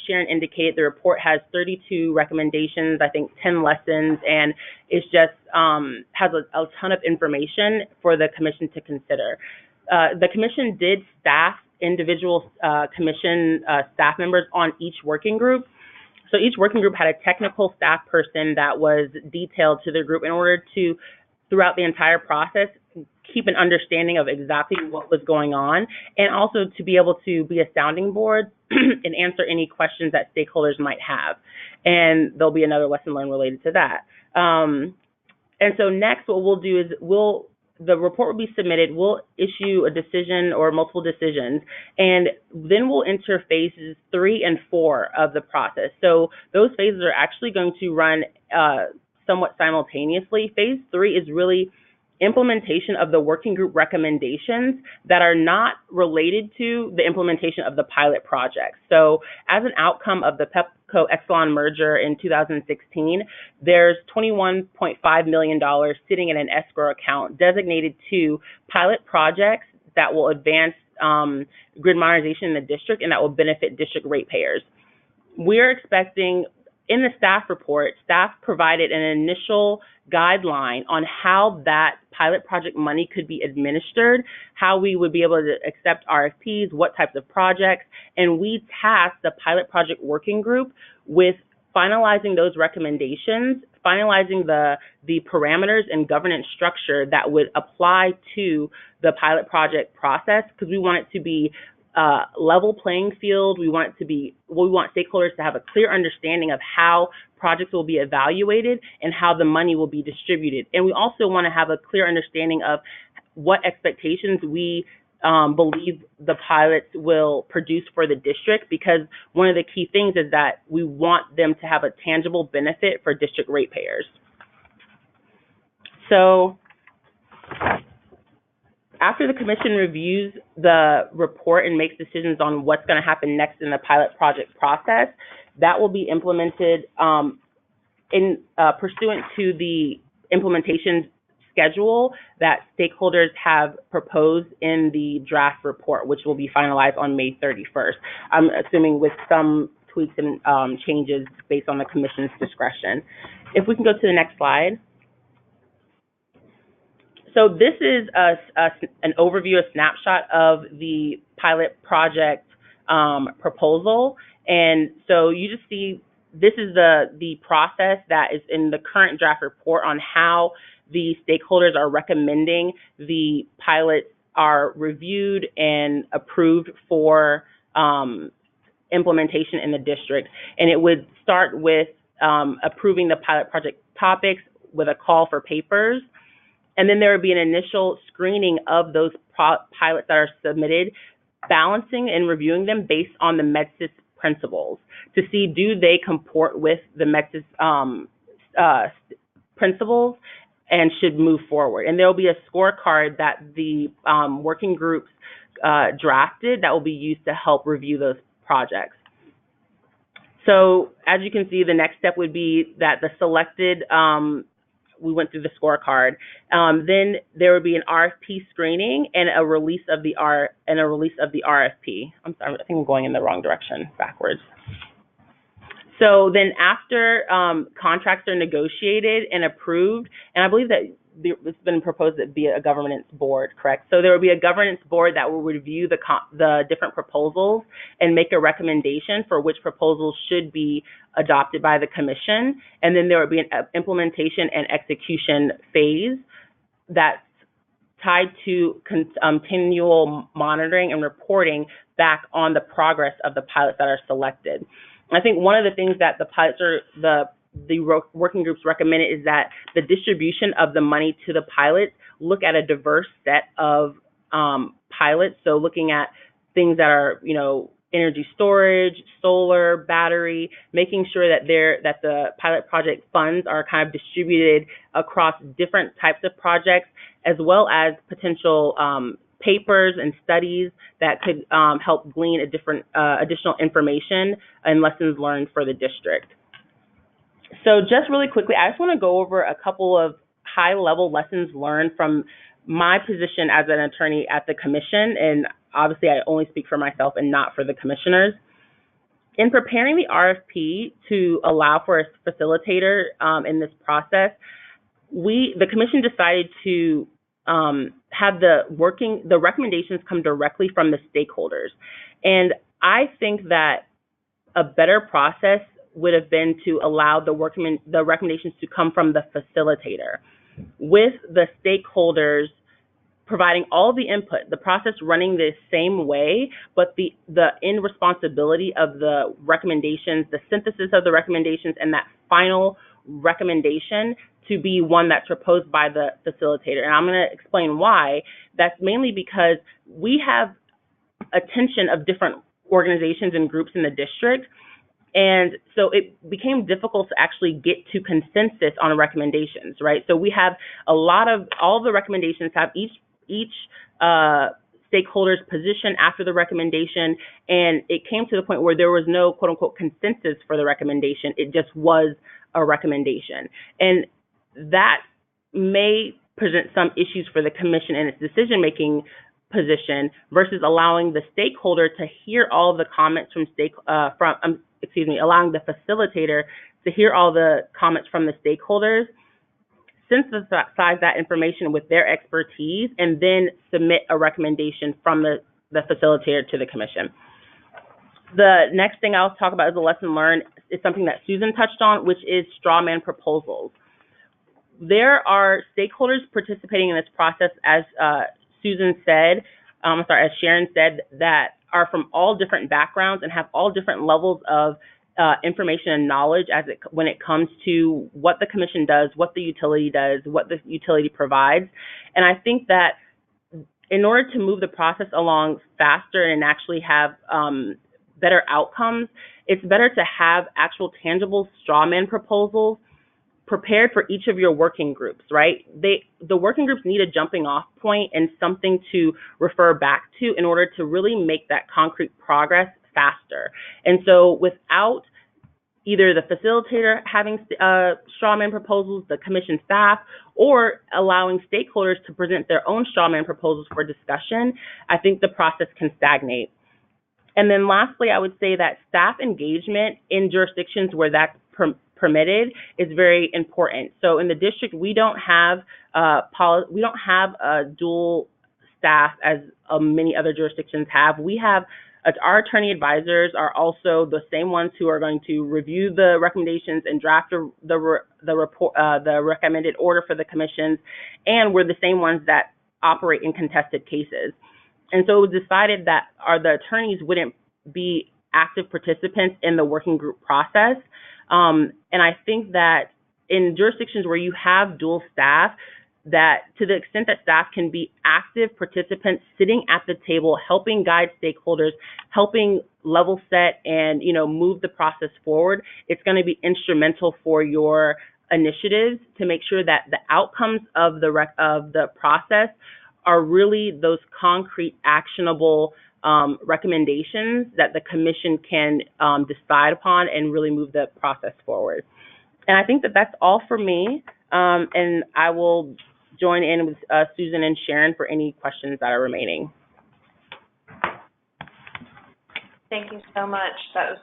Speaker 5: Sharon indicated, the report has 32 recommendations, I think 10 lessons, and it's just has a ton of information for the commission to consider. The commission did staff individual commission staff members on each working group. So each working group had a technical staff person that was detailed to their group in order to, throughout the entire process, keep an understanding of exactly what was going on, and also to be able to be a sounding board and answer any questions that stakeholders might have. And there'll be another lesson learned related to that. And so next, what we'll do is the report will be submitted, we'll issue a decision or multiple decisions, and then we'll enter phases 3 and 4 of the process. So those phases are actually going to run somewhat simultaneously. Phase 3 is really implementation of the working group recommendations that are not related to the implementation of the pilot project. So as an outcome of the Pepco Exelon merger in 2016, there's $21.5 million sitting in an escrow account designated to pilot projects that will advance grid modernization in the district and that will benefit district ratepayers. We're expecting, in the staff report, staff provided an initial guideline on how that pilot project money could be administered, how we would be able to accept RFPs, what types of projects, and we tasked the pilot project working group with finalizing those recommendations, finalizing the parameters and governance structure that would apply to the pilot project process, because we want it to be level playing field. We want stakeholders to have a clear understanding of how projects will be evaluated and how the money will be distributed. And we also want to have a clear understanding of what expectations we believe the pilots will produce for the district, because one of the key things is that we want them to have a tangible benefit for district ratepayers. So after the commission reviews the report and makes decisions on what's going to happen next in the pilot project process, that will be implemented pursuant to the implementation schedule that stakeholders have proposed in the draft report, which will be finalized on May 31st. I'm assuming with some tweaks and changes based on the commission's discretion. If we can go to the next slide. So this is an overview, a snapshot of the pilot project proposal. And so you just see this is the process that is in the current draft report on how the stakeholders are recommending the pilots are reviewed and approved for implementation in the district. And it would start with approving the pilot project topics with a call for papers. And then there would be an initial screening of those pilots that are submitted, balancing and reviewing them based on the MEDSIS principles to see, do they comport with the MEDSIS principles and should move forward. And there will be a scorecard that the working groups drafted that will be used to help review those projects. So as you can see, the next step would be that the selected we went through the scorecard. Then there would be an RFP screening and a release of the RFP. I'm sorry, I think I'm going in the wrong direction, backwards. So then after contracts are negotiated and approved, and I believe that it's been proposed that be a governance board, correct? So there will be a governance board that will review the different proposals and make a recommendation for which proposals should be adopted by the commission. And then there will be an implementation and execution phase that's tied to continual monitoring and reporting back on the progress of the pilots that are selected. I think one of the things that the pilots are, the working groups recommended is that the distribution of the money to the pilots look at a diverse set of pilots. So looking at things that are, energy storage, solar, battery, making sure that the pilot project funds are kind of distributed across different types of projects, as well as potential papers and studies that could help glean additional information and lessons learned for the district. So just really quickly, I just want to go over a couple of high-level lessons learned from my position as an attorney at the commission, and obviously I only speak for myself and not for the commissioners. In preparing the RFP to allow for a facilitator in this process, the commission decided to have the recommendations come directly from the stakeholders. And I think that a better process would have been to allow the recommendations to come from the facilitator, with the stakeholders providing all the input, the process running the same way, but the end responsibility of the recommendations, the synthesis of the recommendations, and that final recommendation to be one that's proposed by the facilitator. And I'm going to explain why. That's mainly because we have attention of different organizations and groups in the district, and so it became difficult to actually get to consensus on recommendations, right? So we have all the recommendations have each stakeholder's position after the recommendation, and it came to the point where there was no quote unquote consensus for the recommendation. It just was a recommendation. And that may present some issues for the commission in its decision-making position versus allowing the stakeholder to hear all of the comments allowing the facilitator to hear all the comments from the stakeholders, synthesize that information with their expertise, and then submit a recommendation from the facilitator to the commission. The next thing I'll talk about as a lesson learned is something that Susan touched on, which is straw man proposals. There are stakeholders participating in this process, as as Sharon said, that are from all different backgrounds and have all different levels of information and knowledge when it comes to what the commission does, what the utility does, what the utility provides. And I think that in order to move the process along faster and actually have better outcomes, it's better to have actual tangible straw man proposals prepared for each of your working groups, right? The working groups need a jumping off point and something to refer back to in order to really make that concrete progress faster. And so without either the facilitator having straw man proposals, the commission staff, or allowing stakeholders to present their own straw man proposals for discussion, I think the process can stagnate. And then lastly, I would say that staff engagement in jurisdictions where that's permitted is very important. So in the district, we don't have a dual staff as many other jurisdictions have. We have our attorney advisors are also the same ones who are going to review the recommendations and draft the recommended order for the commissions, and we're the same ones that operate in contested cases. And so it was decided that the attorneys wouldn't be active participants in the working group process. And I think that in jurisdictions where you have dual staff, that to the extent that staff can be active participants sitting at the table, helping guide stakeholders, helping level set and, move the process forward, it's going to be instrumental for your initiatives to make sure that the outcomes of the process are really those concrete, actionable recommendations that the commission can decide upon and really move the process forward. And I think that that's all for me. And I will join in with Susan and Sharon for any questions that are remaining.
Speaker 1: Thank you so much. That was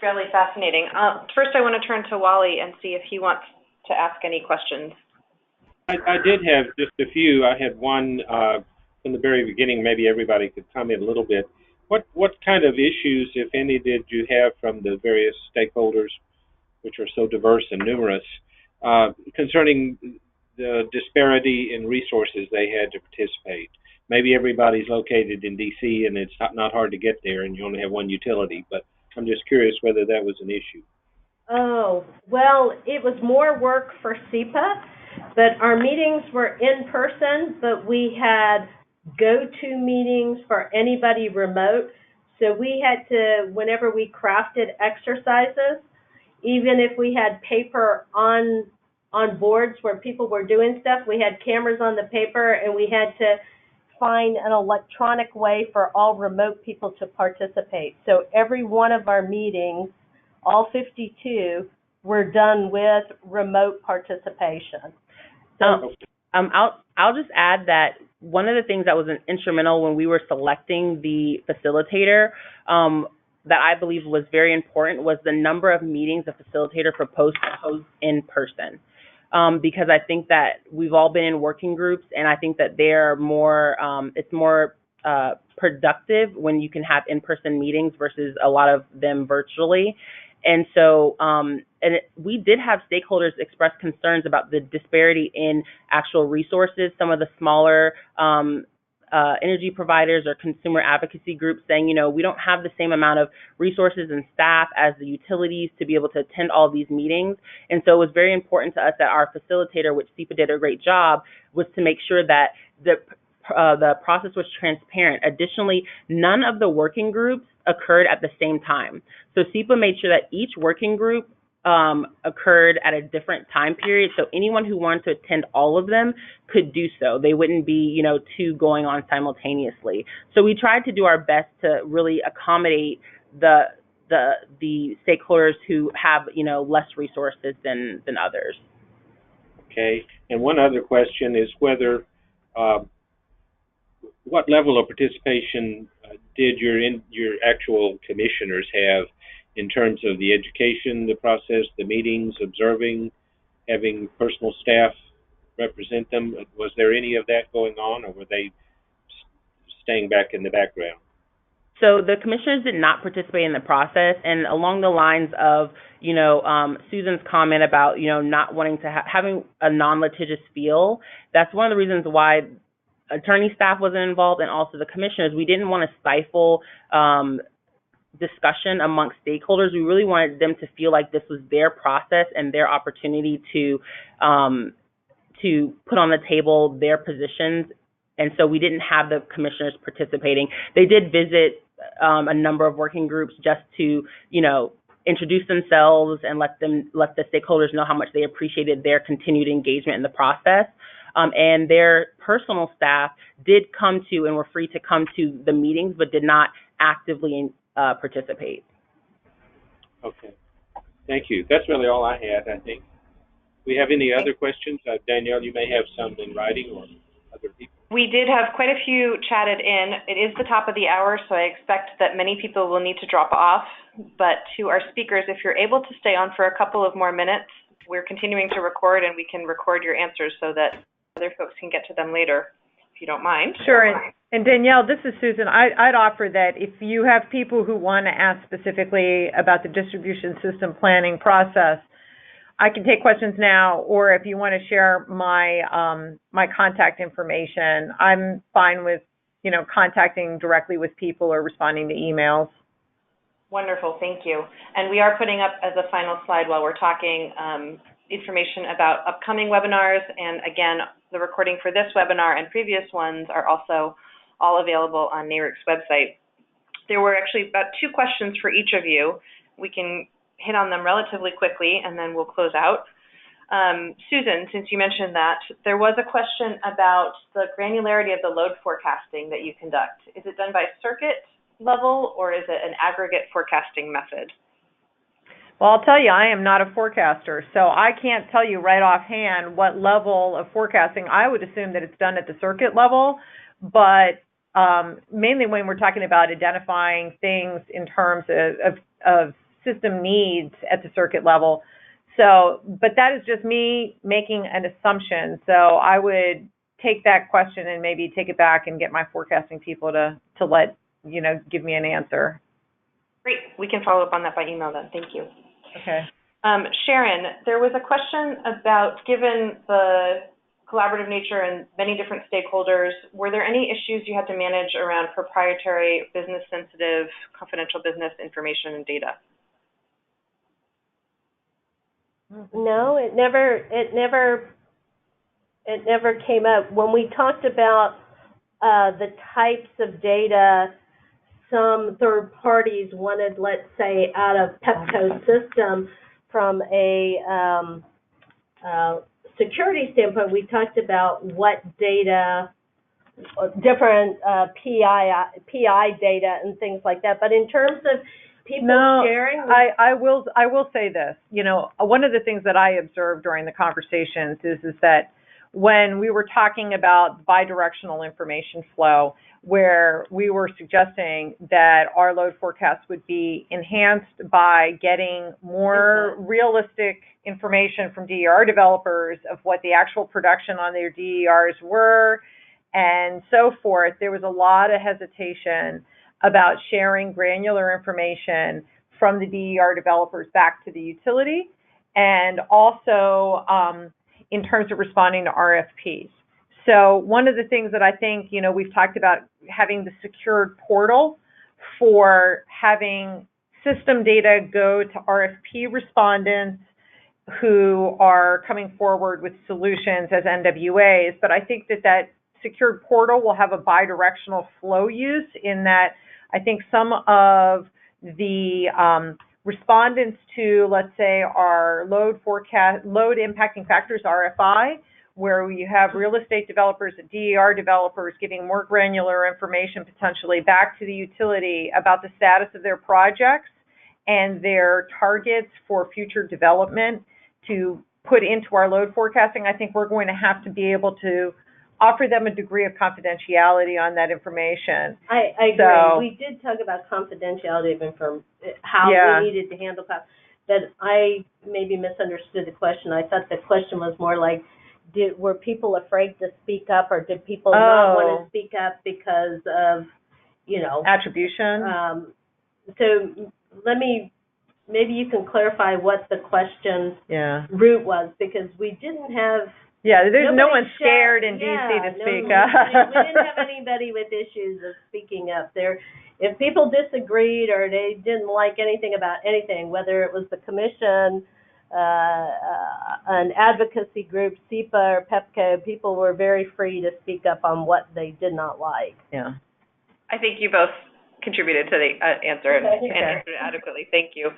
Speaker 1: fairly fascinating. First, I want to turn to Wally and see if he wants to ask any questions.
Speaker 2: I did have just a few. I had one from the very beginning. Maybe everybody could comment a little bit. What kind of issues, if any, did you have from the various stakeholders, which are so diverse and numerous, concerning the disparity in resources they had to participate? Maybe everybody's located in D.C. and it's not hard to get there and you only have one utility, but I'm just curious whether that was an issue.
Speaker 3: Oh, well, it was more work for SEPA, but our meetings were in person, but we had go-to meetings for anybody remote. So we had to, whenever we crafted exercises, even if we had paper on boards where people were doing stuff, we had cameras on the paper, and we had to find an electronic way for all remote people to participate. So every one of our meetings, all 52, were done with remote participation. So,
Speaker 5: I'll just add that one of the things that was instrumental when we were selecting the facilitator, that I believe was very important, was the number of meetings the facilitator proposed to host in person. Because I think that we've all been in working groups, and I think that they're more, it's more productive when you can have in-person meetings versus a lot of them virtually. And so, we did have stakeholders express concerns about the disparity in actual resources. Some of the smaller energy providers or consumer advocacy groups saying, we don't have the same amount of resources and staff as the utilities to be able to attend all these meetings. And so it was very important to us that our facilitator, which SEPA did a great job, was to make sure that the process was transparent. Additionally, none of the working groups occurred at the same time. So SEPA made sure that each working group occurred at a different time period, so anyone who wanted to attend all of them could do so. They wouldn't be, two going on simultaneously. So we tried to do our best to really accommodate the stakeholders who have, less resources than others.
Speaker 2: Okay. And one other question is whether what level of participation did your actual commissioners have in terms of the education, the process, the meetings, observing, having personal staff represent them? Was there any of that going on, or were they staying back in the background?
Speaker 5: So the commissioners did not participate in the process, and along the lines of, Susan's comment about, not wanting to having a non-litigious feel, that's one of the reasons why attorney staff wasn't involved, and also the commissioners. We didn't want to stifle discussion amongst stakeholders. We really wanted them to feel like this was their process and their opportunity to put on the table their positions. And so we didn't have the commissioners participating. They did visit a number of working groups just to, introduce themselves and let the stakeholders know how much they appreciated their continued engagement in the process. And their personal staff did come to and were free to come to the meetings, but did not actively participate.
Speaker 2: Okay. Thank you. That's really all I had, I think. Do we have any other questions? Danielle, you may have some in writing, or other people.
Speaker 1: We did have quite a few chatted in. It is the top of the hour, so I expect that many people will need to drop off. But to our speakers, if you're able to stay on for a couple of more minutes, we're continuing to record, and we can record your answers so that other folks can get to them later, if you don't mind.
Speaker 4: Sure. And Danielle, this is Susan. I'd offer that if you have people who want to ask specifically about the distribution system planning process, I can take questions now, or if you want to share my my contact information, I'm fine with, contacting directly with people or responding to emails.
Speaker 1: Wonderful, thank you. And we are putting up as a final slide while we're talking information about upcoming webinars, and again, the recording for this webinar and previous ones are also all available on NARUC's website. There were actually about 2 questions for each of you. We can hit on them relatively quickly, and then we'll close out. Susan, since you mentioned that, there was a question about the granularity of the load forecasting that you conduct. Is it done by circuit level, or is it an aggregate forecasting method?
Speaker 4: Well, I'll tell you, I am not a forecaster, so I can't tell you right offhand what level of forecasting. I would assume that it's done at the circuit level, but mainly when we're talking about identifying things in terms of system needs at the circuit level. So, but that is just me making an assumption. So I would take that question and maybe take it back and get my forecasting people to let, give me an answer.
Speaker 1: Great. We can follow up on that by email then. Thank you.
Speaker 4: Okay.
Speaker 1: Sharon, there was a question about, given the collaborative nature and many different stakeholders, were there any issues you had to manage around proprietary, business-sensitive, confidential business information and data?
Speaker 3: No, it never came up. When we talked about the types of data, some third parties wanted, let's say, out of Pepco's system from a security standpoint, we talked about what data, different PI data and things like that. But in terms of people sharing,
Speaker 4: I will say this. You know, one of the things that I observed during the conversations is that when we were talking about bidirectional information flow, where we were suggesting that our load forecast would be enhanced by getting more realistic information from DER developers of what the actual production on their DERs were and so forth, there was a lot of hesitation about sharing granular information from the DER developers back to the utility, and also in terms of responding to RFPs. So one of the things that I think, you know, we've talked about having the secured portal for having system data go to RFP respondents who are coming forward with solutions as NWAs, but I think that secured portal will have a bidirectional flow use in that I think some of the respondents to, let's say, our load impacting factors, RFI, where you have real estate developers and DER developers giving more granular information potentially back to the utility about the status of their projects and their targets for future development to put into our load forecasting. I think we're going to have to be able to offer them a degree of confidentiality on that information.
Speaker 3: I agree. So, we did talk about confidentiality of information, how we needed to handle that. But I maybe misunderstood the question. I thought the question was more like, were people afraid to speak up, or did people not want to speak up because of, you know,
Speaker 4: attribution?
Speaker 3: So maybe you can clarify what the question root was, because we didn't have.
Speaker 4: Yeah, there's no one scared in DC to speak up.
Speaker 3: We didn't have anybody with issues of speaking up there. If people disagreed or they didn't like anything about anything, whether it was the commission, an advocacy group, SEPA or Pepco, people were very free to speak up on what they did not like.
Speaker 4: Yeah.
Speaker 1: I think you both contributed to the answer and answered it adequately. Thank you.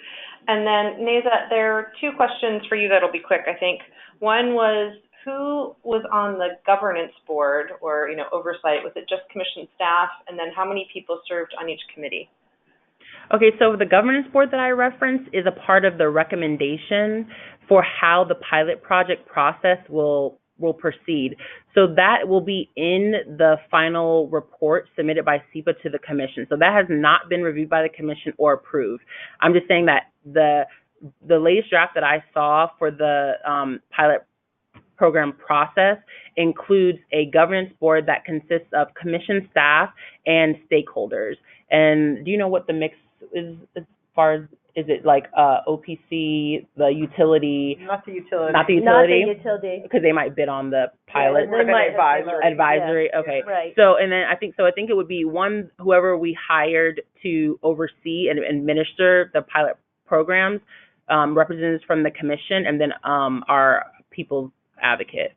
Speaker 1: And then, Neza, there are two questions for you that'll be quick, I think. One was, who was on the governance board or, you know, oversight? Was it just commission staff? And then how many people served on each committee?
Speaker 5: Okay, so the governance board that I referenced is a part of the recommendation for how the pilot project process will proceed. So that will be in the final report submitted by SEPA to the commission. So that has not been reviewed by the commission or approved. I'm just saying that the latest draft that I saw for the pilot program process includes a governance board that consists of commission staff and stakeholders. And do you know what the mix is as far as, is it like OPC, the utility?
Speaker 4: Not the utility.
Speaker 5: Not the utility?
Speaker 3: Not the utility.
Speaker 5: Because they might bid on the pilot.
Speaker 3: Yeah, they might
Speaker 5: advisory.
Speaker 3: Yeah.
Speaker 5: Okay.
Speaker 3: Right.
Speaker 5: So, and then I think it would be whoever we hired to oversee and administer the pilot programs, representatives from the commission, and then our people's advocate.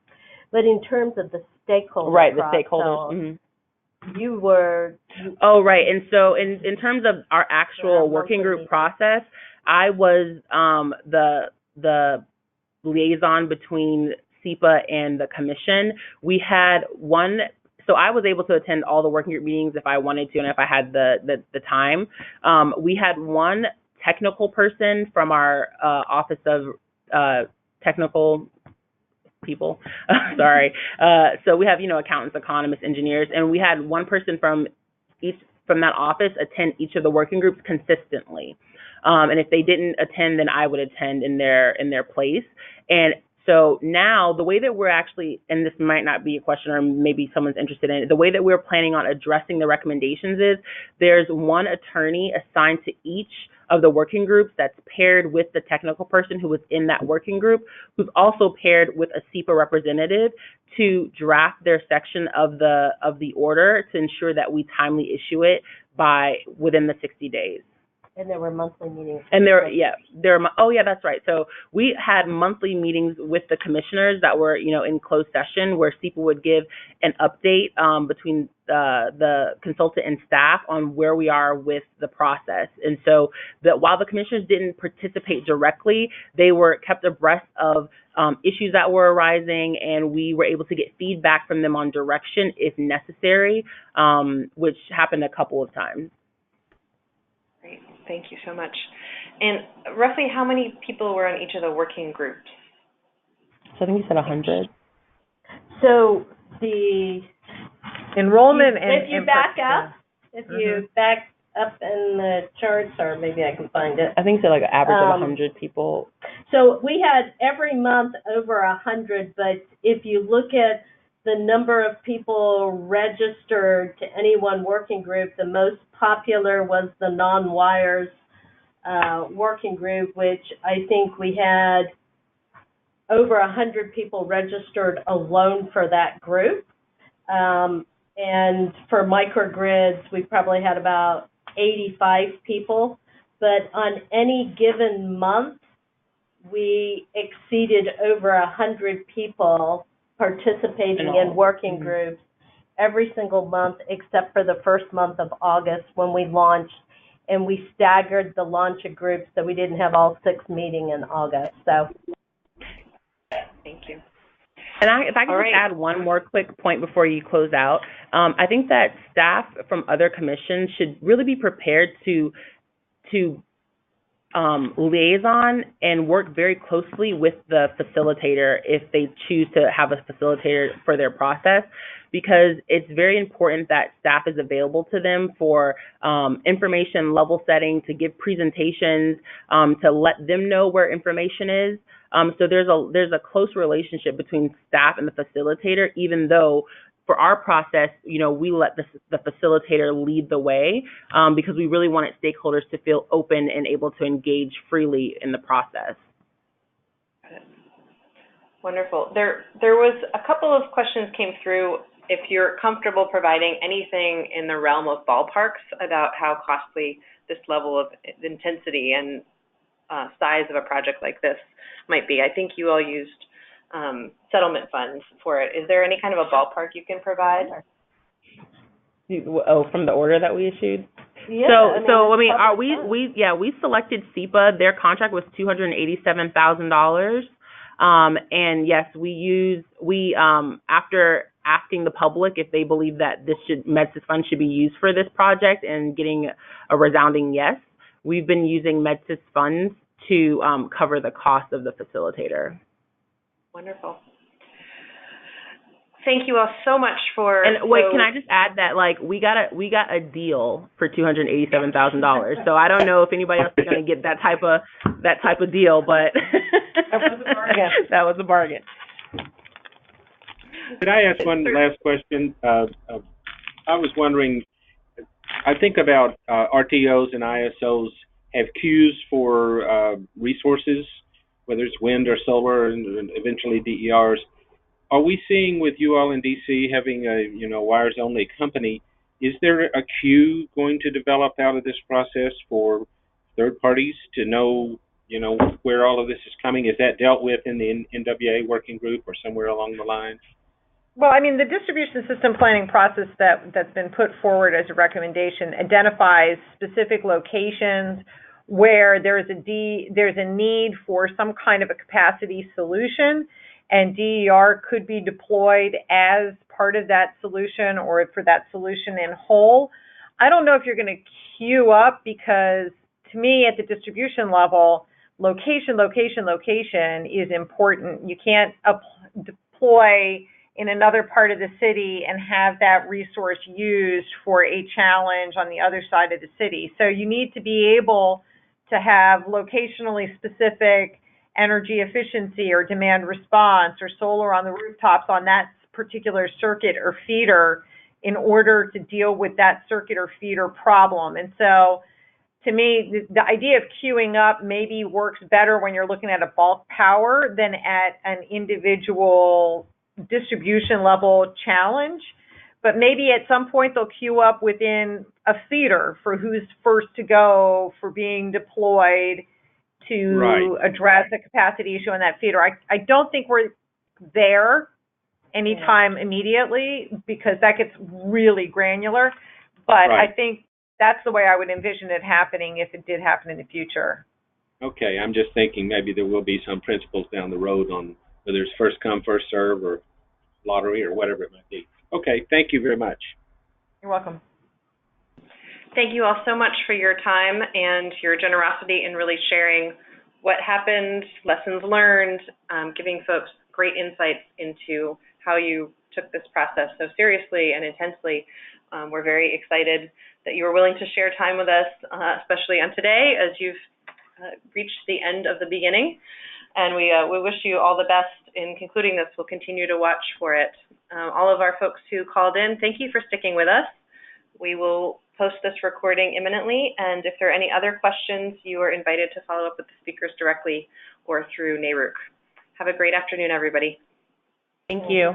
Speaker 3: But in terms of the stakeholder
Speaker 5: the stakeholders. Mm-hmm.
Speaker 3: You were.
Speaker 5: Oh, right. And so in terms of our actual working group process, I was the liaison between SEPA and the commission. We had so I was able to attend all the working group meetings if I wanted to and if I had the time. We had one technical person from our Office of Technical people. Sorry. So we have, accountants, economists, engineers, and we had one person from that office attend each of the working groups consistently. And if they didn't attend, then I would attend in their place. And so now the way that we're actually, and this might not be a question or maybe someone's interested in it, the way that we're planning on addressing the recommendations is there's one attorney assigned to each of the working groups that's paired with the technical person who was in that working group, who's also paired with a SEPA representative to draft their section of the order to ensure that we timely issue it within the 60 days.
Speaker 3: And there were monthly meetings.
Speaker 5: And that's right. So we had monthly meetings with the commissioners that were, in closed session where SEPA would give an update between the consultant and staff on where we are with the process. And so while the commissioners didn't participate directly, they were kept abreast of issues that were arising, and we were able to get feedback from them on direction if necessary, which happened a couple of times.
Speaker 1: Great, thank you so much. And roughly how many people were on each of the working groups?
Speaker 5: So I think you said 100.
Speaker 3: So the
Speaker 4: enrollment
Speaker 3: if you back up in the charts, or maybe I can find it.
Speaker 5: I think it's like an average of 100 people.
Speaker 3: So we had every month over 100, but if you look at the number of people registered to any one working group, the most popular was the non-wires working group, which I think we had over 100 people registered alone for that group. And for microgrids, we probably had about 85 people. But on any given month, we exceeded over 100 people participating in working groups every single month except for the first month of August when we launched, and we staggered the launch of groups so we didn't have all 6 meeting in August. So
Speaker 1: thank you.
Speaker 5: And if I could just add one more quick point before you close out, I think that staff from other commissions should really be prepared to liaison and work very closely with the facilitator if they choose to have a facilitator for their process, because it's very important that staff is available to them for information level setting, to give presentations, to let them know where information is. So there's a close relationship between staff and the facilitator, even though for our process, we let the facilitator lead the way because we really wanted stakeholders to feel open and able to engage freely in the process.
Speaker 1: Wonderful. There was a couple of questions came through. If you're comfortable providing anything in the realm of ballparks about how costly this level of intensity and size of a project like this might be. I think you all used settlement funds for it. Is there any kind of a ballpark you can provide?
Speaker 5: Oh, from the order that we issued?
Speaker 3: Yeah.
Speaker 5: We selected SEPA. Their contract was $287,000. And yes, after asking the public if they believe that MEDSIS funds should be used for this project and getting a resounding yes, we've been using MEDSIS funds to cover the cost of the facilitator.
Speaker 1: Wonderful. Thank you all so much for.
Speaker 5: And wait, can I just add that we got a deal for $287,000. So I don't know if anybody else is going to get that type of deal, but that was a bargain.
Speaker 2: Could I ask one last question? I was wondering, I think about RTOs and ISOs have queues for resources, whether it's wind or solar, and eventually DERs. Are we seeing with you all in DC having a wires-only company, is there a queue going to develop out of this process for third parties to know, where all of this is coming? Is that dealt with in the NWA working group or somewhere along the line?
Speaker 4: Well, the distribution system planning process that's been put forward as a recommendation identifies specific locations where there's a need for some kind of a capacity solution, and DER could be deployed as part of that solution or for that solution in whole. I don't know if you're going to queue up, because to me at the distribution level, location is important. You can't deploy in another part of the city and have that resource used for a challenge on the other side of the city. So you need to be able to have locationally specific energy efficiency or demand response or solar on the rooftops on that particular circuit or feeder in order to deal with that circuit or feeder problem. And so to me, the idea of queuing up maybe works better when you're looking at a bulk power than at an individual distribution level challenge. but maybe at some point they'll queue up within a theater for who's first to go for being deployed to
Speaker 2: Right.
Speaker 4: address a capacity issue in that theater. I don't think we're there anytime immediately because that gets really granular, but
Speaker 2: Right.
Speaker 4: I think that's the way I would envision it happening if it did happen in the future.
Speaker 2: Okay, I'm just thinking maybe there will be some principles down the road on whether it's first come, first serve, or lottery, or whatever it might be. Okay, thank you very much.
Speaker 4: You're welcome.
Speaker 1: Thank you all so much for your time and your generosity in really sharing what happened, lessons learned, giving folks great insights into how you took this process so seriously and intensely. We're very excited that you were willing to share time with us, especially on today as you've reached the end of the beginning. And we wish you all the best in concluding this. We'll continue to watch for it. All of our folks who called in, thank you for sticking with us. We will post this recording imminently, and if there are any other questions, you are invited to follow up with the speakers directly or through NARUC. Have a great afternoon, everybody.
Speaker 5: Thank you.